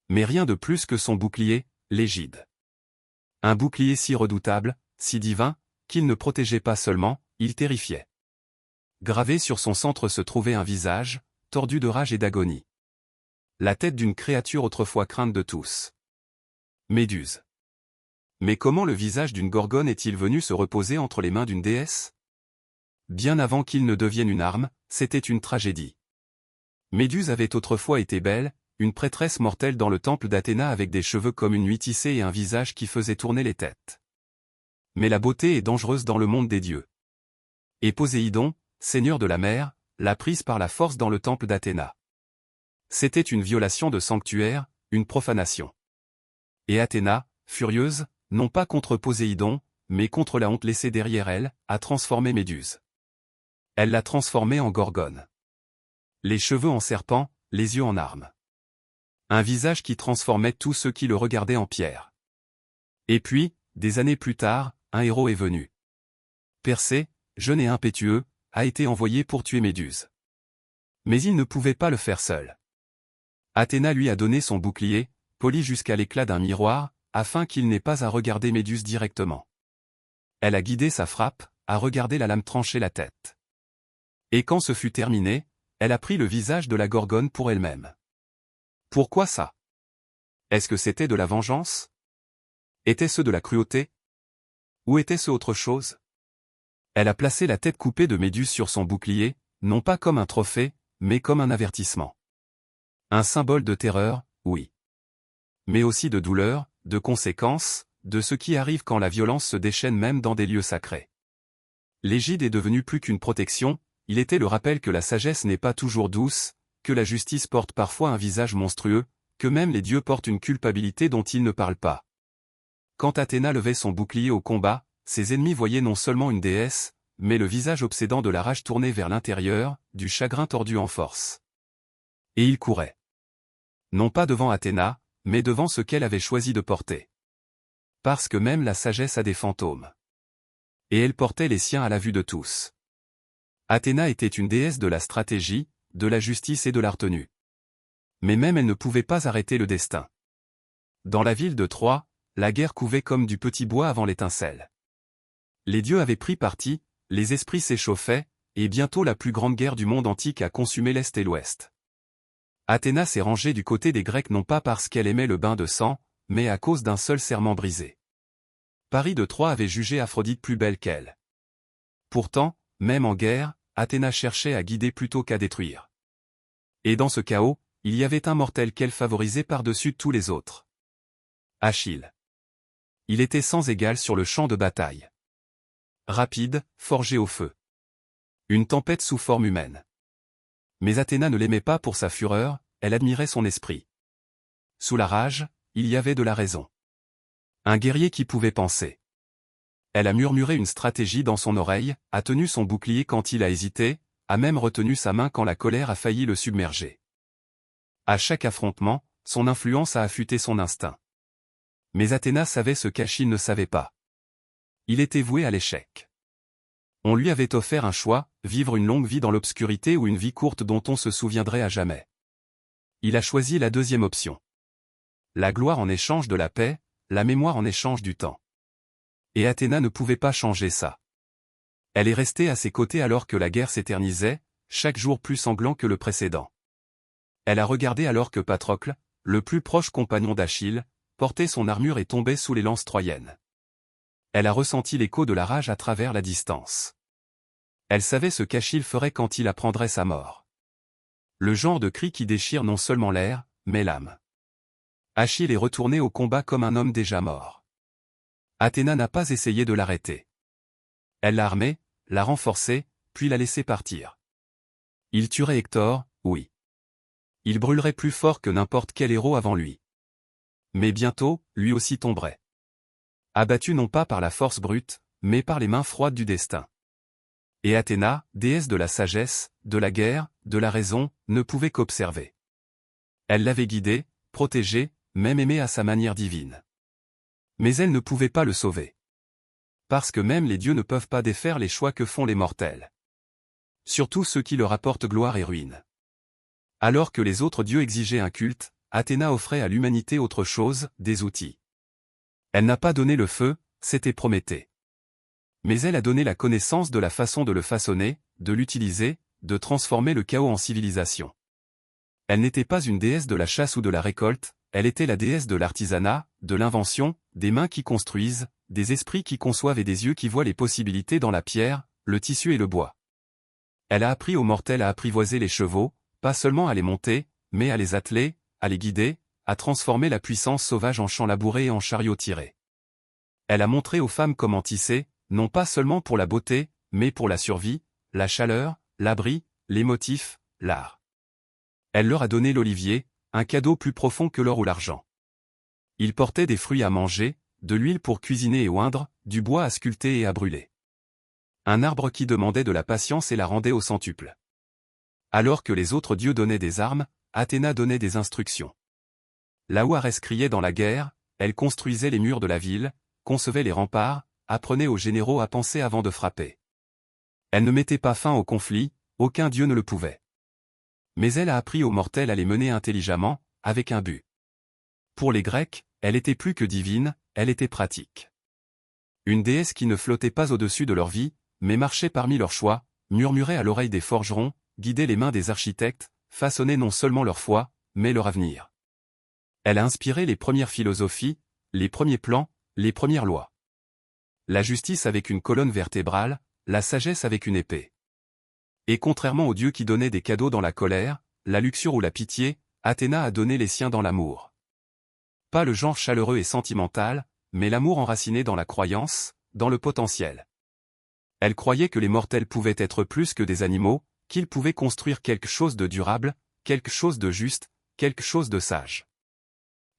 Mais rien de plus que son bouclier, l'égide. Un bouclier si redoutable, si divin, qu'il ne protégeait pas seulement, il terrifiait. Gravé sur son centre se trouvait un visage, tordu de rage et d'agonie. La tête d'une créature autrefois crainte de tous. Méduse. Mais comment le visage d'une gorgone est-il venu se reposer entre les mains d'une déesse? Bien avant qu'il ne devienne une arme, c'était une tragédie. Méduse avait autrefois été belle, une prêtresse mortelle dans le temple d'Athéna avec des cheveux comme une nuit tissée et un visage qui faisait tourner les têtes. Mais la beauté est dangereuse dans le monde des dieux. Et Poséidon, seigneur de la mer, l'a prise par la force dans le temple d'Athéna. C'était une violation de sanctuaire, une profanation. Et Athéna, furieuse, non pas contre Poséidon, mais contre la honte laissée derrière elle, a transformé Méduse. Elle l'a transformée en gorgone. Les cheveux en serpent, les yeux en arme. Un visage qui transformait tous ceux qui le regardaient en pierre. Et puis, des années plus tard, un héros est venu. Persée, jeune et impétueux, a été envoyé pour tuer Méduse. Mais il ne pouvait pas le faire seul. Athéna lui a donné son bouclier, poli jusqu'à l'éclat d'un miroir, afin qu'il n'ait pas à regarder Méduse directement. Elle a guidé sa frappe, a regardé la lame trancher la tête. Et quand ce fut terminé, elle a pris le visage de la gorgone pour elle-même. Pourquoi ça? Est-ce que c'était de la vengeance? Était-ce de la cruauté? Ou était-ce autre chose? Elle a placé la tête coupée de Méduse sur son bouclier, non pas comme un trophée, mais comme un avertissement. Un symbole de terreur, oui. Mais aussi de douleur, de conséquences, de ce qui arrive quand la violence se déchaîne même dans des lieux sacrés. L'égide est devenue plus qu'une protection, il était le rappel que la sagesse n'est pas toujours douce, que la justice porte parfois un visage monstrueux, que même les dieux portent une culpabilité dont ils ne parlent pas. Quand Athéna levait son bouclier au combat, ses ennemis voyaient non seulement une déesse, mais le visage obsédant de la rage tourné vers l'intérieur, du chagrin tordu en force. Et ils couraient. Non pas devant Athéna, mais devant ce qu'elle avait choisi de porter. Parce que même la sagesse a des fantômes. Et elle portait les siens à la vue de tous. Athéna était une déesse de la stratégie, de la justice et de la retenue. Mais même elle ne pouvait pas arrêter le destin. Dans la ville de Troie, la guerre couvait comme du petit bois avant l'étincelle. Les dieux avaient pris parti, les esprits s'échauffaient, et bientôt la plus grande guerre du monde antique a consumé l'Est et l'Ouest. Athéna s'est rangée du côté des Grecs non pas parce qu'elle aimait le bain de sang, mais à cause d'un seul serment brisé. Paris de Troie avait jugé Aphrodite plus belle qu'elle. Pourtant, même en guerre, Athéna cherchait à guider plutôt qu'à détruire. Et dans ce chaos, il y avait un mortel qu'elle favorisait par-dessus tous les autres. Achille. Il était sans égal sur le champ de bataille. Rapide, forgé au feu. Une tempête sous forme humaine. Mais Athéna ne l'aimait pas pour sa fureur, elle admirait son esprit. Sous la rage, il y avait de la raison. Un guerrier qui pouvait penser. Elle a murmuré une stratégie dans son oreille, a tenu son bouclier quand il a hésité, a même retenu sa main quand la colère a failli le submerger. À chaque affrontement, son influence a affûté son instinct. Mais Athéna savait ce qu'Achille ne savait pas. Il était voué à l'échec. On lui avait offert un choix, vivre une longue vie dans l'obscurité ou une vie courte dont on se souviendrait à jamais. Il a choisi la deuxième option. La gloire en échange de la paix, la mémoire en échange du temps. Et Athéna ne pouvait pas changer ça. Elle est restée à ses côtés alors que la guerre s'éternisait, chaque jour plus sanglant que le précédent. Elle a regardé alors que Patrocle, le plus proche compagnon d'Achille, portait son armure et tombait sous les lances troyennes. Elle a ressenti l'écho de la rage à travers la distance. Elle savait ce qu'Achille ferait quand il apprendrait sa mort. Le genre de cri qui déchire non seulement l'air, mais l'âme. Achille est retourné au combat comme un homme déjà mort. Athéna n'a pas essayé de l'arrêter. Elle l'a armé, l'a renforcé, puis l'a laissé partir. Il tuerait Hector, oui. Il brûlerait plus fort que n'importe quel héros avant lui. Mais bientôt, lui aussi tomberait. Abattu non pas par la force brute, mais par les mains froides du destin. Et Athéna, déesse de la sagesse, de la guerre, de la raison, ne pouvait qu'observer. Elle l'avait guidé, protégé, même aimé à sa manière divine. Mais elle ne pouvait pas le sauver. Parce que même les dieux ne peuvent pas défaire les choix que font les mortels. Surtout ceux qui leur apportent gloire et ruine. Alors que les autres dieux exigeaient un culte, Athéna offrait à l'humanité autre chose, des outils. Elle n'a pas donné le feu, c'était Prométhée. Mais elle a donné la connaissance de la façon de le façonner, de l'utiliser, de transformer le chaos en civilisation. Elle n'était pas une déesse de la chasse ou de la récolte, elle était la déesse de l'artisanat, de l'invention, des mains qui construisent, des esprits qui conçoivent et des yeux qui voient les possibilités dans la pierre, le tissu et le bois. Elle a appris aux mortels à apprivoiser les chevaux, pas seulement à les monter, mais à les atteler, à les guider, à transformer la puissance sauvage en champ labouré et en chariot tiré. Elle a montré aux femmes comment tisser, non pas seulement pour la beauté, mais pour la survie, la chaleur, l'abri, les motifs, l'art. Elle leur a donné l'olivier, un cadeau plus profond que l'or ou l'argent. Il portait des fruits à manger, de l'huile pour cuisiner et oindre, du bois à sculpter et à brûler. Un arbre qui demandait de la patience et la rendait au centuple. Alors que les autres dieux donnaient des armes, Athéna donnait des instructions. Là où Arès criait dans la guerre, elle construisait les murs de la ville, concevait les remparts, apprenait aux généraux à penser avant de frapper. Elle ne mettait pas fin au conflit, aucun dieu ne le pouvait. Mais elle a appris aux mortels à les mener intelligemment, avec un but. Pour les Grecs, elle était plus que divine, elle était pratique. Une déesse qui ne flottait pas au-dessus de leur vie, mais marchait parmi leurs choix, murmurait à l'oreille des forgerons, guidait les mains des architectes, façonnait non seulement leur foi, mais leur avenir. Elle a inspiré les premières philosophies, les premiers plans, les premières lois. La justice avec une colonne vertébrale, la sagesse avec une épée. Et contrairement aux dieux qui donnaient des cadeaux dans la colère, la luxure ou la pitié, Athéna a donné les siens dans l'amour. Pas le genre chaleureux et sentimental, mais l'amour enraciné dans la croyance, dans le potentiel. Elle croyait que les mortels pouvaient être plus que des animaux, qu'ils pouvaient construire quelque chose de durable, quelque chose de juste, quelque chose de sage.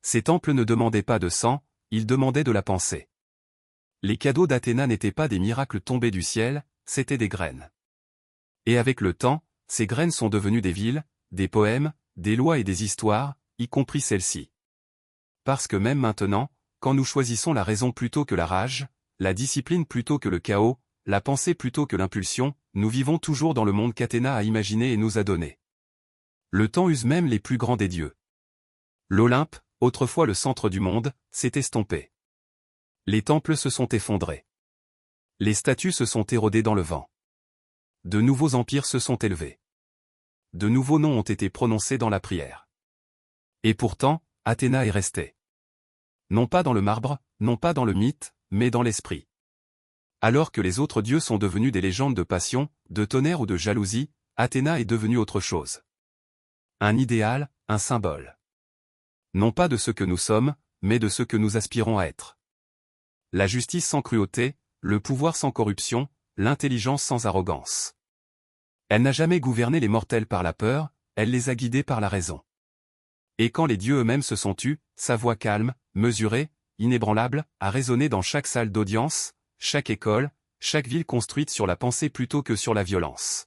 Ces temples ne demandaient pas de sang, ils demandaient de la pensée. Les cadeaux d'Athéna n'étaient pas des miracles tombés du ciel, c'étaient des graines. Et avec le temps, ces graines sont devenues des villes, des poèmes, des lois et des histoires, y compris celle-ci. Parce que même maintenant, quand nous choisissons la raison plutôt que la rage, la discipline plutôt que le chaos, la pensée plutôt que l'impulsion, nous vivons toujours dans le monde qu'Athéna a imaginé et nous a donné. Le temps use même les plus grands des dieux. L'Olympe, autrefois le centre du monde, s'est estompé. Les temples se sont effondrés. Les statues se sont érodées dans le vent. De nouveaux empires se sont élevés. De nouveaux noms ont été prononcés dans la prière. Et pourtant, Athéna est restée. Non pas dans le marbre, non pas dans le mythe, mais dans l'esprit. Alors que les autres dieux sont devenus des légendes de passion, de tonnerre ou de jalousie, Athéna est devenue autre chose. Un idéal, un symbole. Non pas de ce que nous sommes, mais de ce que nous aspirons à être. La justice sans cruauté, le pouvoir sans corruption, l'intelligence sans arrogance. Elle n'a jamais gouverné les mortels par la peur, elle les a guidés par la raison. Et quand les dieux eux-mêmes se sont tus, sa voix calme, mesurée, inébranlable, a résonné dans chaque salle d'audience, chaque école, chaque ville construite sur la pensée plutôt que sur la violence.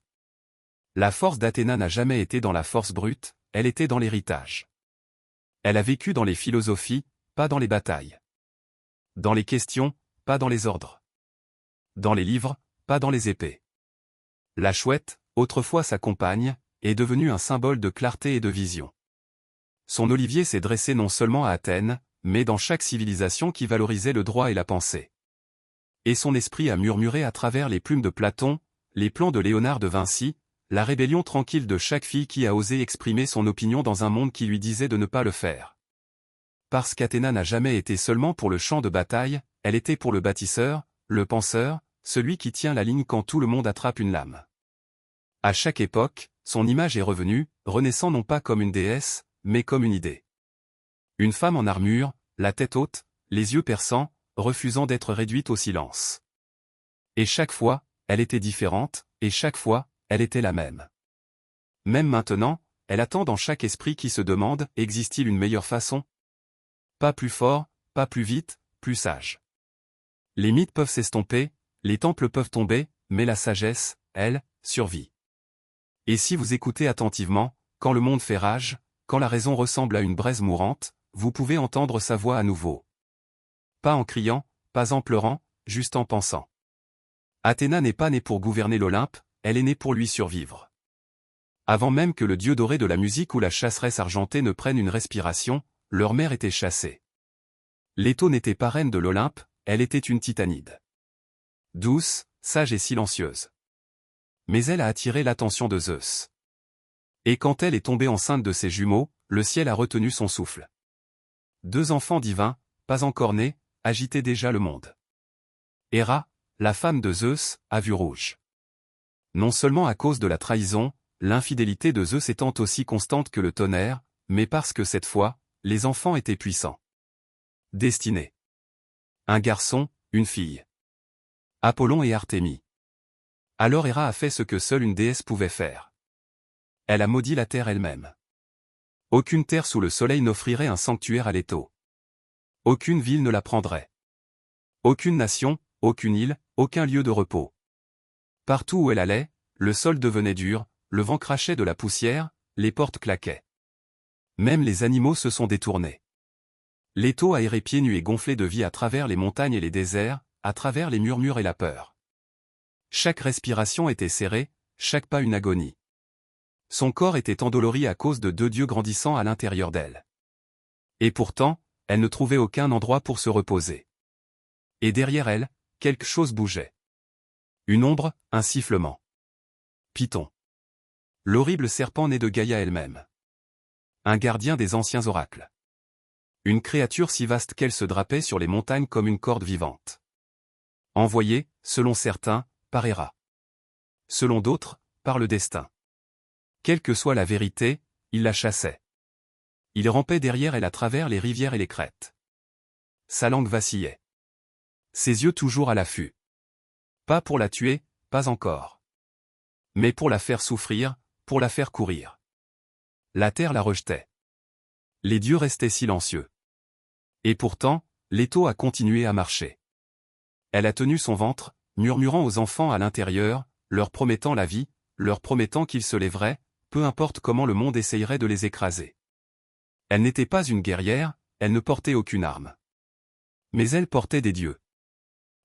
La force d'Athéna n'a jamais été dans la force brute, elle était dans l'héritage. Elle a vécu dans les philosophies, pas dans les batailles. Dans les questions, pas dans les ordres. Dans les livres, pas dans les épées. La chouette, autrefois sa compagne, est devenue un symbole de clarté et de vision. Son olivier s'est dressé non seulement à Athènes, mais dans chaque civilisation qui valorisait le droit et la pensée. Et son esprit a murmuré à travers les plumes de Platon, les plans de Léonard de Vinci, la rébellion tranquille de chaque fille qui a osé exprimer son opinion dans un monde qui lui disait de ne pas le faire. Parce qu'Athéna n'a jamais été seulement pour le champ de bataille, elle était pour le bâtisseur, le penseur, celui qui tient la ligne quand tout le monde attrape une lame. À chaque époque, son image est revenue, renaissant non pas comme une déesse, mais comme une idée. Une femme en armure, la tête haute, les yeux perçants, refusant d'être réduite au silence. Et chaque fois, elle était différente, et chaque fois, elle était la même. Même maintenant, elle attend dans chaque esprit qui se demande, existe-t-il une meilleure façon? Pas plus fort, pas plus vite, plus sage. Les mythes peuvent s'estomper, les temples peuvent tomber, mais la sagesse, elle, survit. Et si vous écoutez attentivement, quand le monde fait rage, quand la raison ressemble à une braise mourante, vous pouvez entendre sa voix à nouveau. Pas en criant, pas en pleurant, juste en pensant. Athéna n'est pas née pour gouverner l'Olympe, elle est née pour lui survivre. Avant même que le dieu doré de la musique ou la chasseresse argentée ne prennent une respiration, leur mère était chassée. Léto n'était pas reine de l'Olympe, elle était une titanide. Douce, sage et silencieuse. Mais elle a attiré l'attention de Zeus. Et quand elle est tombée enceinte de ses jumeaux, le ciel a retenu son souffle. 2 enfants divins, pas encore nés, agitaient déjà le monde. Héra, la femme de Zeus, a vu rouge. Non seulement à cause de la trahison, l'infidélité de Zeus étant aussi constante que le tonnerre, mais parce que cette fois, les enfants étaient puissants. Destinés. Un garçon, une fille. Apollon et Artémis. Alors Héra a fait ce que seule une déesse pouvait faire. Elle a maudit la terre elle-même. Aucune terre sous le soleil n'offrirait un sanctuaire à Léto. Aucune ville ne la prendrait. Aucune nation, aucune île, aucun lieu de repos. Partout où elle allait, le sol devenait dur, le vent crachait de la poussière, les portes claquaient. Même les animaux se sont détournés. Léto a erré pieds nus et gonflé de vie à travers les montagnes et les déserts, à travers les murmures et la peur. Chaque respiration était serrée, chaque pas une agonie. Son corps était endolori à cause de 2 dieux grandissant à l'intérieur d'elle. Et pourtant, elle ne trouvait aucun endroit pour se reposer. Et derrière elle, quelque chose bougeait. Une ombre, un sifflement. Python. L'horrible serpent né de Gaïa elle-même. Un gardien des anciens oracles. Une créature si vaste qu'elle se drapait sur les montagnes comme une corde vivante. Envoyée, selon certains, par Héra. Selon d'autres, par le destin. Quelle que soit la vérité, il la chassait. Il rampait derrière elle à travers les rivières et les crêtes. Sa langue vacillait. Ses yeux toujours à l'affût. Pas pour la tuer, pas encore. Mais pour la faire souffrir, pour la faire courir. La terre la rejetait. Les dieux restaient silencieux. Et pourtant, Léto a continué à marcher. Elle a tenu son ventre, murmurant aux enfants à l'intérieur, leur promettant la vie, leur promettant qu'ils se lèveraient, peu importe comment le monde essayerait de les écraser. Elle n'était pas une guerrière, elle ne portait aucune arme. Mais elle portait des dieux.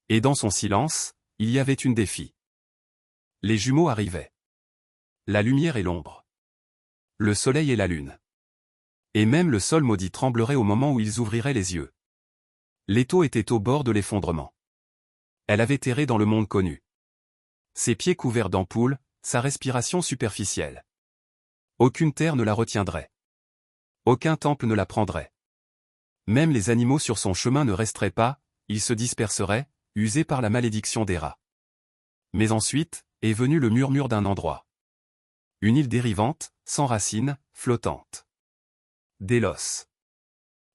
Et dans son silence, il y avait une défi. Les jumeaux arrivaient. La lumière et l'ombre. Le soleil et la lune. Et même le sol maudit tremblerait au moment où ils ouvriraient les yeux. Léto était au bord de l'effondrement. Elle avait erré dans le monde connu. Ses pieds couverts d'ampoules, sa respiration superficielle. Aucune terre ne la retiendrait. Aucun temple ne la prendrait. Même les animaux sur son chemin ne resteraient pas, ils se disperseraient, usés par la malédiction d'Héra. Mais ensuite, est venu le murmure d'un endroit. Une île dérivante, sans racines, flottante. Délos.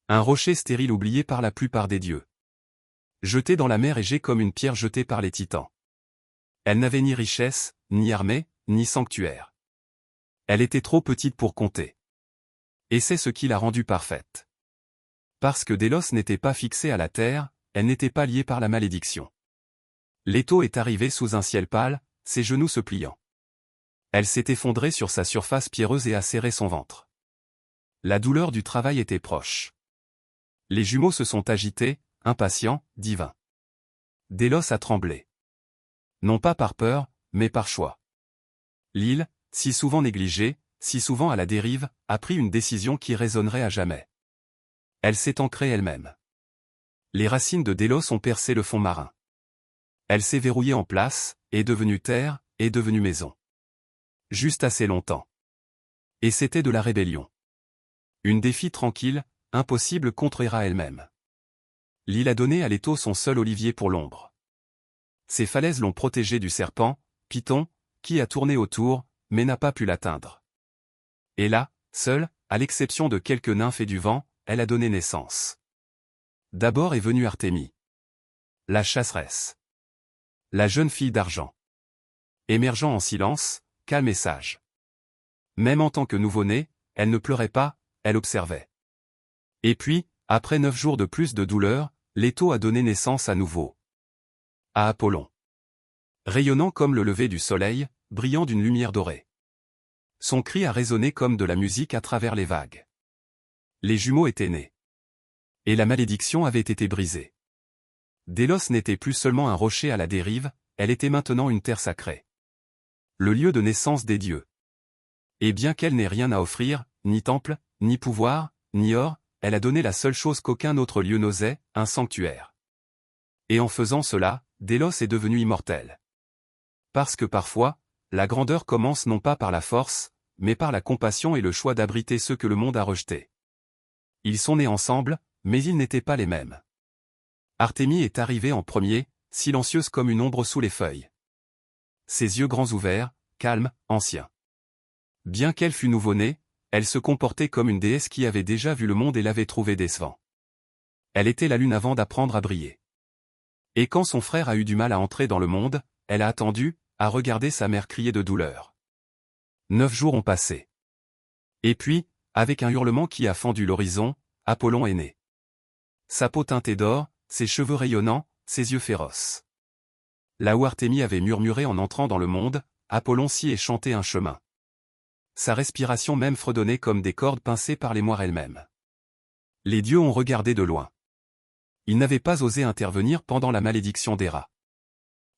Un rocher stérile oublié par la plupart des dieux. Jeté dans la mer Égée comme une pierre jetée par les titans. Elle n'avait ni richesse, ni armée, ni sanctuaire. Elle était trop petite pour compter. Et c'est ce qui l'a rendue parfaite. Parce que Délos n'était pas fixée à la terre, elle n'était pas liée par la malédiction. Léto est arrivé sous un ciel pâle, ses genoux se pliant. Elle s'est effondrée sur sa surface pierreuse et a serré son ventre. La douleur du travail était proche. Les jumeaux se sont agités, impatients, divins. Délos a tremblé. Non pas par peur, mais par choix. L'île, si souvent négligée, si souvent à la dérive, a pris une décision qui résonnerait à jamais. Elle s'est ancrée elle-même. Les racines de Délos ont percé le fond marin. Elle s'est verrouillée en place, est devenue terre, est devenue maison. Juste assez longtemps. Et c'était de la rébellion. Une défi tranquille, impossible contre Héra elle-même. L'île a donné à Leto son seul olivier pour l'ombre. Ces falaises l'ont protégé du serpent, Python, qui a tourné autour, mais n'a pas pu l'atteindre. Et là, seule, à l'exception de quelques nymphes et du vent, elle a donné naissance. D'abord est venue Artémis. La chasseresse. La jeune fille d'argent. Émergeant en silence, calme et sage. Même en tant que nouveau-née, elle ne pleurait pas, elle observait. Et puis, après 9 jours de plus de douleur, Leto a donné naissance à nouveau. À Apollon. Rayonnant comme le lever du soleil, brillant d'une lumière dorée. Son cri a résonné comme de la musique à travers les vagues. Les jumeaux étaient nés. Et la malédiction avait été brisée. Délos n'était plus seulement un rocher à la dérive, elle était maintenant une terre sacrée. Le lieu de naissance des dieux. Et bien qu'elle n'ait rien à offrir, ni temple, ni pouvoir, ni or, elle a donné la seule chose qu'aucun autre lieu n'osait, un sanctuaire. Et en faisant cela, Délos est devenu immortel. Parce que parfois, la grandeur commence non pas par la force, mais par la compassion et le choix d'abriter ceux que le monde a rejetés. Ils sont nés ensemble, mais ils n'étaient pas les mêmes. Artémis est arrivée en premier, silencieuse comme une ombre sous les feuilles. Ses yeux grands ouverts, calmes, anciens. Bien qu'elle fût nouveau-née, elle se comportait comme une déesse qui avait déjà vu le monde et l'avait trouvé décevant. Elle était la lune avant d'apprendre à briller. Et quand son frère a eu du mal à entrer dans le monde, elle a attendu, a regardé sa mère crier de douleur. 9 jours ont passé. Et puis, avec un hurlement qui a fendu l'horizon, Apollon est né. Sa peau teintée d'or, ses cheveux rayonnants, ses yeux féroces. Là où Artémis avait murmuré en entrant dans le monde, Apollon s'y est chanté un chemin. Sa respiration même fredonnait comme des cordes pincées par les moires elles-mêmes. Les dieux ont regardé de loin. Ils n'avaient pas osé intervenir pendant la malédiction d'Héra.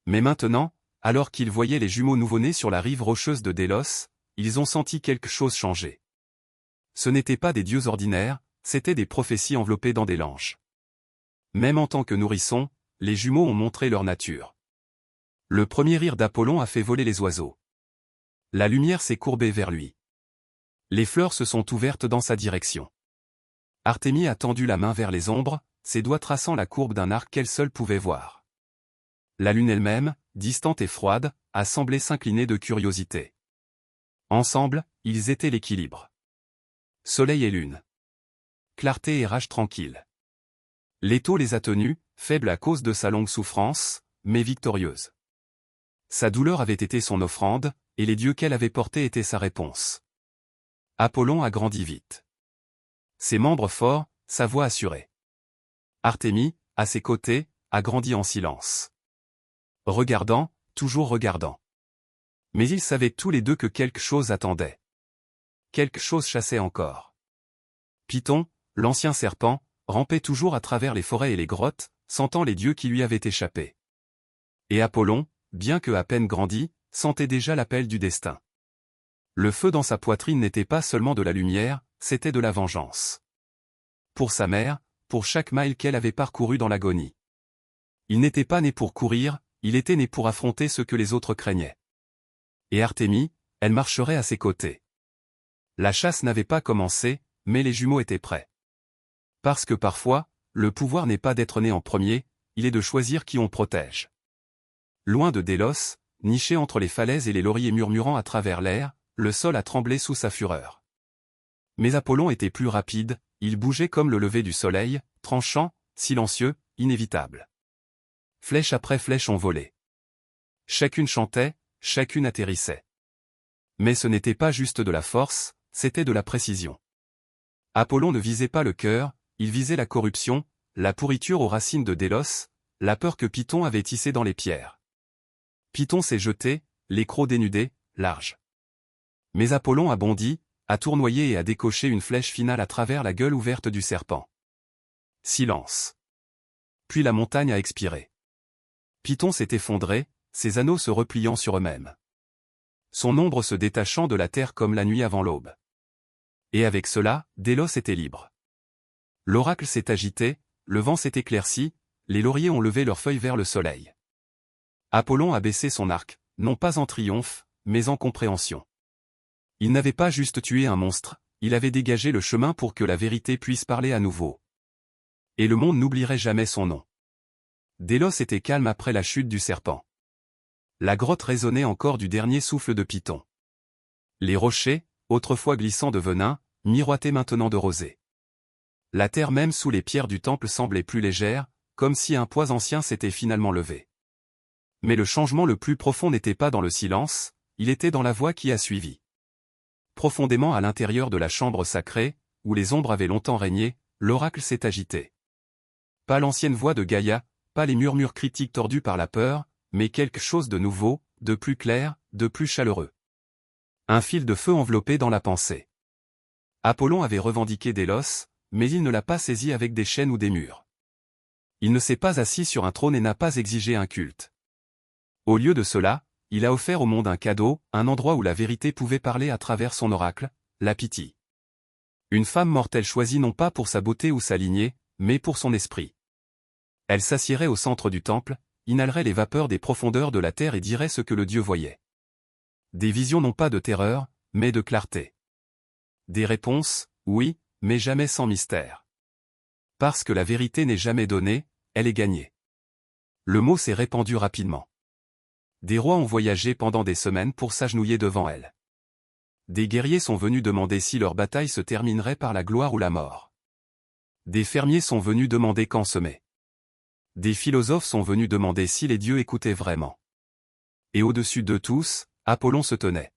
Mais maintenant, alors qu'ils voyaient les jumeaux nouveau-nés sur la rive rocheuse de Délos, ils ont senti quelque chose changer. Ce n'étaient pas des dieux ordinaires, c'étaient des prophéties enveloppées dans des langes. Même en tant que nourrissons, les jumeaux ont montré leur nature. Le premier rire d'Apollon a fait voler les oiseaux. La lumière s'est courbée vers lui. Les fleurs se sont ouvertes dans sa direction. Artémis a tendu la main vers les ombres, ses doigts traçant la courbe d'un arc qu'elle seule pouvait voir. La lune elle-même, distante et froide, a semblé s'incliner de curiosité. Ensemble, ils étaient l'équilibre. Soleil et lune. Clarté et rage tranquille. Leto les a tenus, faible à cause de sa longue souffrance, mais victorieuse. Sa douleur avait été son offrande, et les dieux qu'elle avait portés étaient sa réponse. Apollon a grandi vite. Ses membres forts, sa voix assurée. Artémis, à ses côtés, a grandi en silence. Regardant, toujours regardant. Mais ils savaient tous les deux que quelque chose attendait. Quelque chose chassait encore. Python, l'ancien serpent, rampait toujours à travers les forêts et les grottes, sentant les dieux qui lui avaient échappé. Et Apollon, bien que à peine grandi, sentait déjà l'appel du destin. Le feu dans sa poitrine n'était pas seulement de la lumière, c'était de la vengeance. Pour sa mère, pour chaque mille qu'elle avait parcouru dans l'agonie. Il n'était pas né pour courir, il était né pour affronter ce que les autres craignaient. Et Artémis, elle marcherait à ses côtés. La chasse n'avait pas commencé, mais les jumeaux étaient prêts. Parce que parfois, le pouvoir n'est pas d'être né en premier, il est de choisir qui on protège. Loin de Délos, niché entre les falaises et les lauriers murmurant à travers l'air, le sol a tremblé sous sa fureur. Mais Apollon était plus rapide, il bougeait comme le lever du soleil, tranchant, silencieux, inévitable. Flèche après flèche ont volé. Chacune chantait, chacune atterrissait. Mais ce n'était pas juste de la force, c'était de la précision. Apollon ne visait pas le cœur, il visait la corruption, la pourriture aux racines de Délos, la peur que Python avait tissée dans les pierres. Python s'est jeté, les crocs dénudés, larges. Mais Apollon a bondi, a tournoyé et a décoché une flèche finale à travers la gueule ouverte du serpent. Silence. Puis la montagne a expiré. Python s'est effondré, ses anneaux se repliant sur eux-mêmes. Son ombre se détachant de la terre comme la nuit avant l'aube. Et avec cela, Délos était libre. L'oracle s'est agité, le vent s'est éclairci, les lauriers ont levé leurs feuilles vers le soleil. Apollon a baissé son arc, non pas en triomphe, mais en compréhension. Il n'avait pas juste tué un monstre, il avait dégagé le chemin pour que la vérité puisse parler à nouveau. Et le monde n'oublierait jamais son nom. Délos était calme après la chute du serpent. La grotte résonnait encore du dernier souffle de Python. Les rochers, autrefois glissants de venin, miroitaient maintenant de rosée. La terre même sous les pierres du temple semblait plus légère, comme si un poids ancien s'était finalement levé. Mais le changement le plus profond n'était pas dans le silence, il était dans la voix qui a suivi. Profondément à l'intérieur de la chambre sacrée, où les ombres avaient longtemps régné, l'oracle s'est agité. Pas l'ancienne voix de Gaïa, pas les murmures critiques tordus par la peur, mais quelque chose de nouveau, de plus clair, de plus chaleureux. Un fil de feu enveloppé dans la pensée. Apollon avait revendiqué Délos, mais il ne l'a pas saisi avec des chaînes ou des murs. Il ne s'est pas assis sur un trône et n'a pas exigé un culte. Au lieu de cela, il a offert au monde un cadeau, un endroit où la vérité pouvait parler à travers son oracle, la Pythie. Une femme mortelle choisie non pas pour sa beauté ou sa lignée, mais pour son esprit. Elle s'assiérait au centre du temple, inhalerait les vapeurs des profondeurs de la terre et dirait ce que le dieu voyait. Des visions non pas de terreur, mais de clarté. Des réponses, oui, mais jamais sans mystère. Parce que la vérité n'est jamais donnée, elle est gagnée. Le mot s'est répandu rapidement. Des rois ont voyagé pendant des semaines pour s'agenouiller devant elle. Des guerriers sont venus demander si leur bataille se terminerait par la gloire ou la mort. Des fermiers sont venus demander quand semer. Des philosophes sont venus demander si les dieux écoutaient vraiment. Et au-dessus d'eux tous, Apollon se tenait.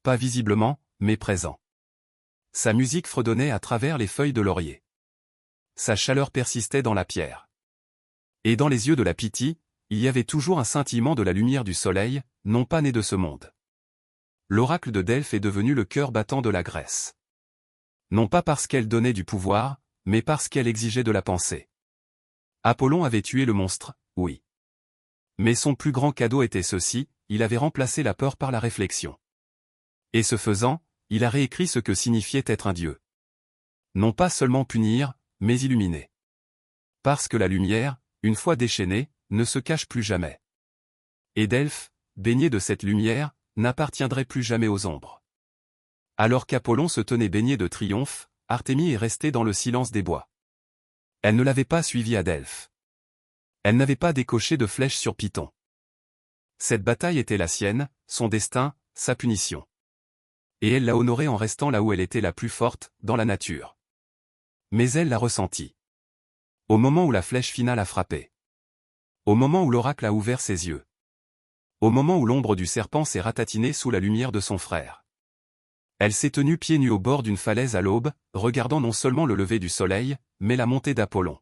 Pas visiblement, mais présent. Sa musique fredonnait à travers les feuilles de laurier. Sa chaleur persistait dans la pierre. Et dans les yeux de la Pythie, il y avait toujours un scintillement de la lumière du soleil, non pas né de ce monde. L'oracle de Delphes est devenu le cœur battant de la Grèce. Non pas parce qu'elle donnait du pouvoir, mais parce qu'elle exigeait de la pensée. Apollon avait tué le monstre, oui. Mais son plus grand cadeau était ceci, il avait remplacé la peur par la réflexion. Et ce faisant, il a réécrit ce que signifiait être un dieu. Non pas seulement punir, mais illuminer. Parce que la lumière, une fois déchaînée, ne se cache plus jamais. Et Delphes, baigné de cette lumière, n'appartiendrait plus jamais aux ombres. Alors qu'Apollon se tenait baigné de triomphe, Artémis est restée dans le silence des bois. Elle ne l'avait pas suivi à Delphes. Elle n'avait pas décoché de flèches sur Python. Cette bataille était la sienne, son destin, sa punition. Et elle l'a honorée en restant là où elle était la plus forte, dans la nature. Mais elle l'a ressenti. Au moment où la flèche finale a frappé. Au moment où l'oracle a ouvert ses yeux. Au moment où l'ombre du serpent s'est ratatinée sous la lumière de son frère. Elle s'est tenue pieds nus au bord d'une falaise à l'aube, regardant non seulement le lever du soleil, mais la montée d'Apollon.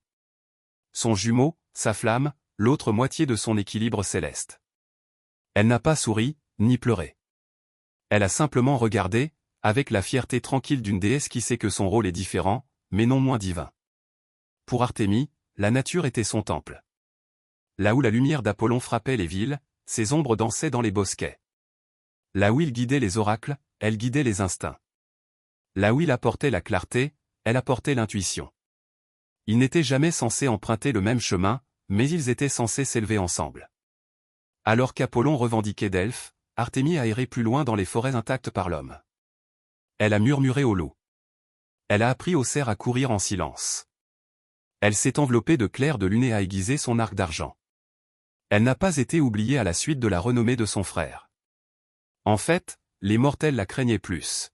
Son jumeau, sa flamme, l'autre moitié de son équilibre céleste. Elle n'a pas souri, ni pleuré. Elle a simplement regardé, avec la fierté tranquille d'une déesse qui sait que son rôle est différent, mais non moins divin. Pour Artémis, la nature était son temple. Là où la lumière d'Apollon frappait les villes, ses ombres dansaient dans les bosquets. Là où il guidait les oracles, elle guidait les instincts. Là où il apportait la clarté, elle apportait l'intuition. Ils n'étaient jamais censés emprunter le même chemin, mais ils étaient censés s'élever ensemble. Alors qu'Apollon revendiquait Delphes, Artémis a erré plus loin dans les forêts intactes par l'homme. Elle a murmuré au loup. Elle a appris au cerf à courir en silence. Elle s'est enveloppée de clair de lune et a aiguisé son arc d'argent. Elle n'a pas été oubliée à la suite de la renommée de son frère. En fait, les mortels la craignaient plus.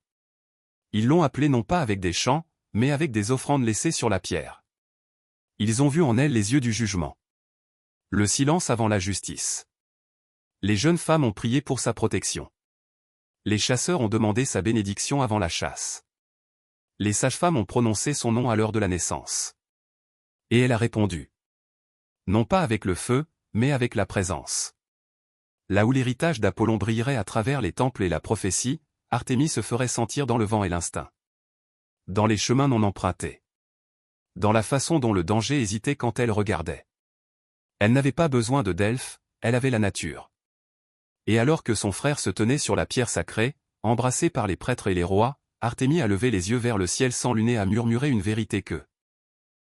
Ils l'ont appelée non pas avec des chants, mais avec des offrandes laissées sur la pierre. Ils ont vu en elle les yeux du jugement. Le silence avant la justice. Les jeunes femmes ont prié pour sa protection. Les chasseurs ont demandé sa bénédiction avant la chasse. Les sages-femmes ont prononcé son nom à l'heure de la naissance. Et elle a répondu. Non pas avec le feu, mais avec la présence. Là où l'héritage d'Apollon brillerait à travers les temples et la prophétie, Artémis se ferait sentir dans le vent et l'instinct. Dans les chemins non empruntés. Dans la façon dont le danger hésitait quand elle regardait. Elle n'avait pas besoin de Delphes, elle avait la nature. Et alors que son frère se tenait sur la pierre sacrée, embrassé par les prêtres et les rois, Artémis a levé les yeux vers le ciel sans luner à murmurer une vérité que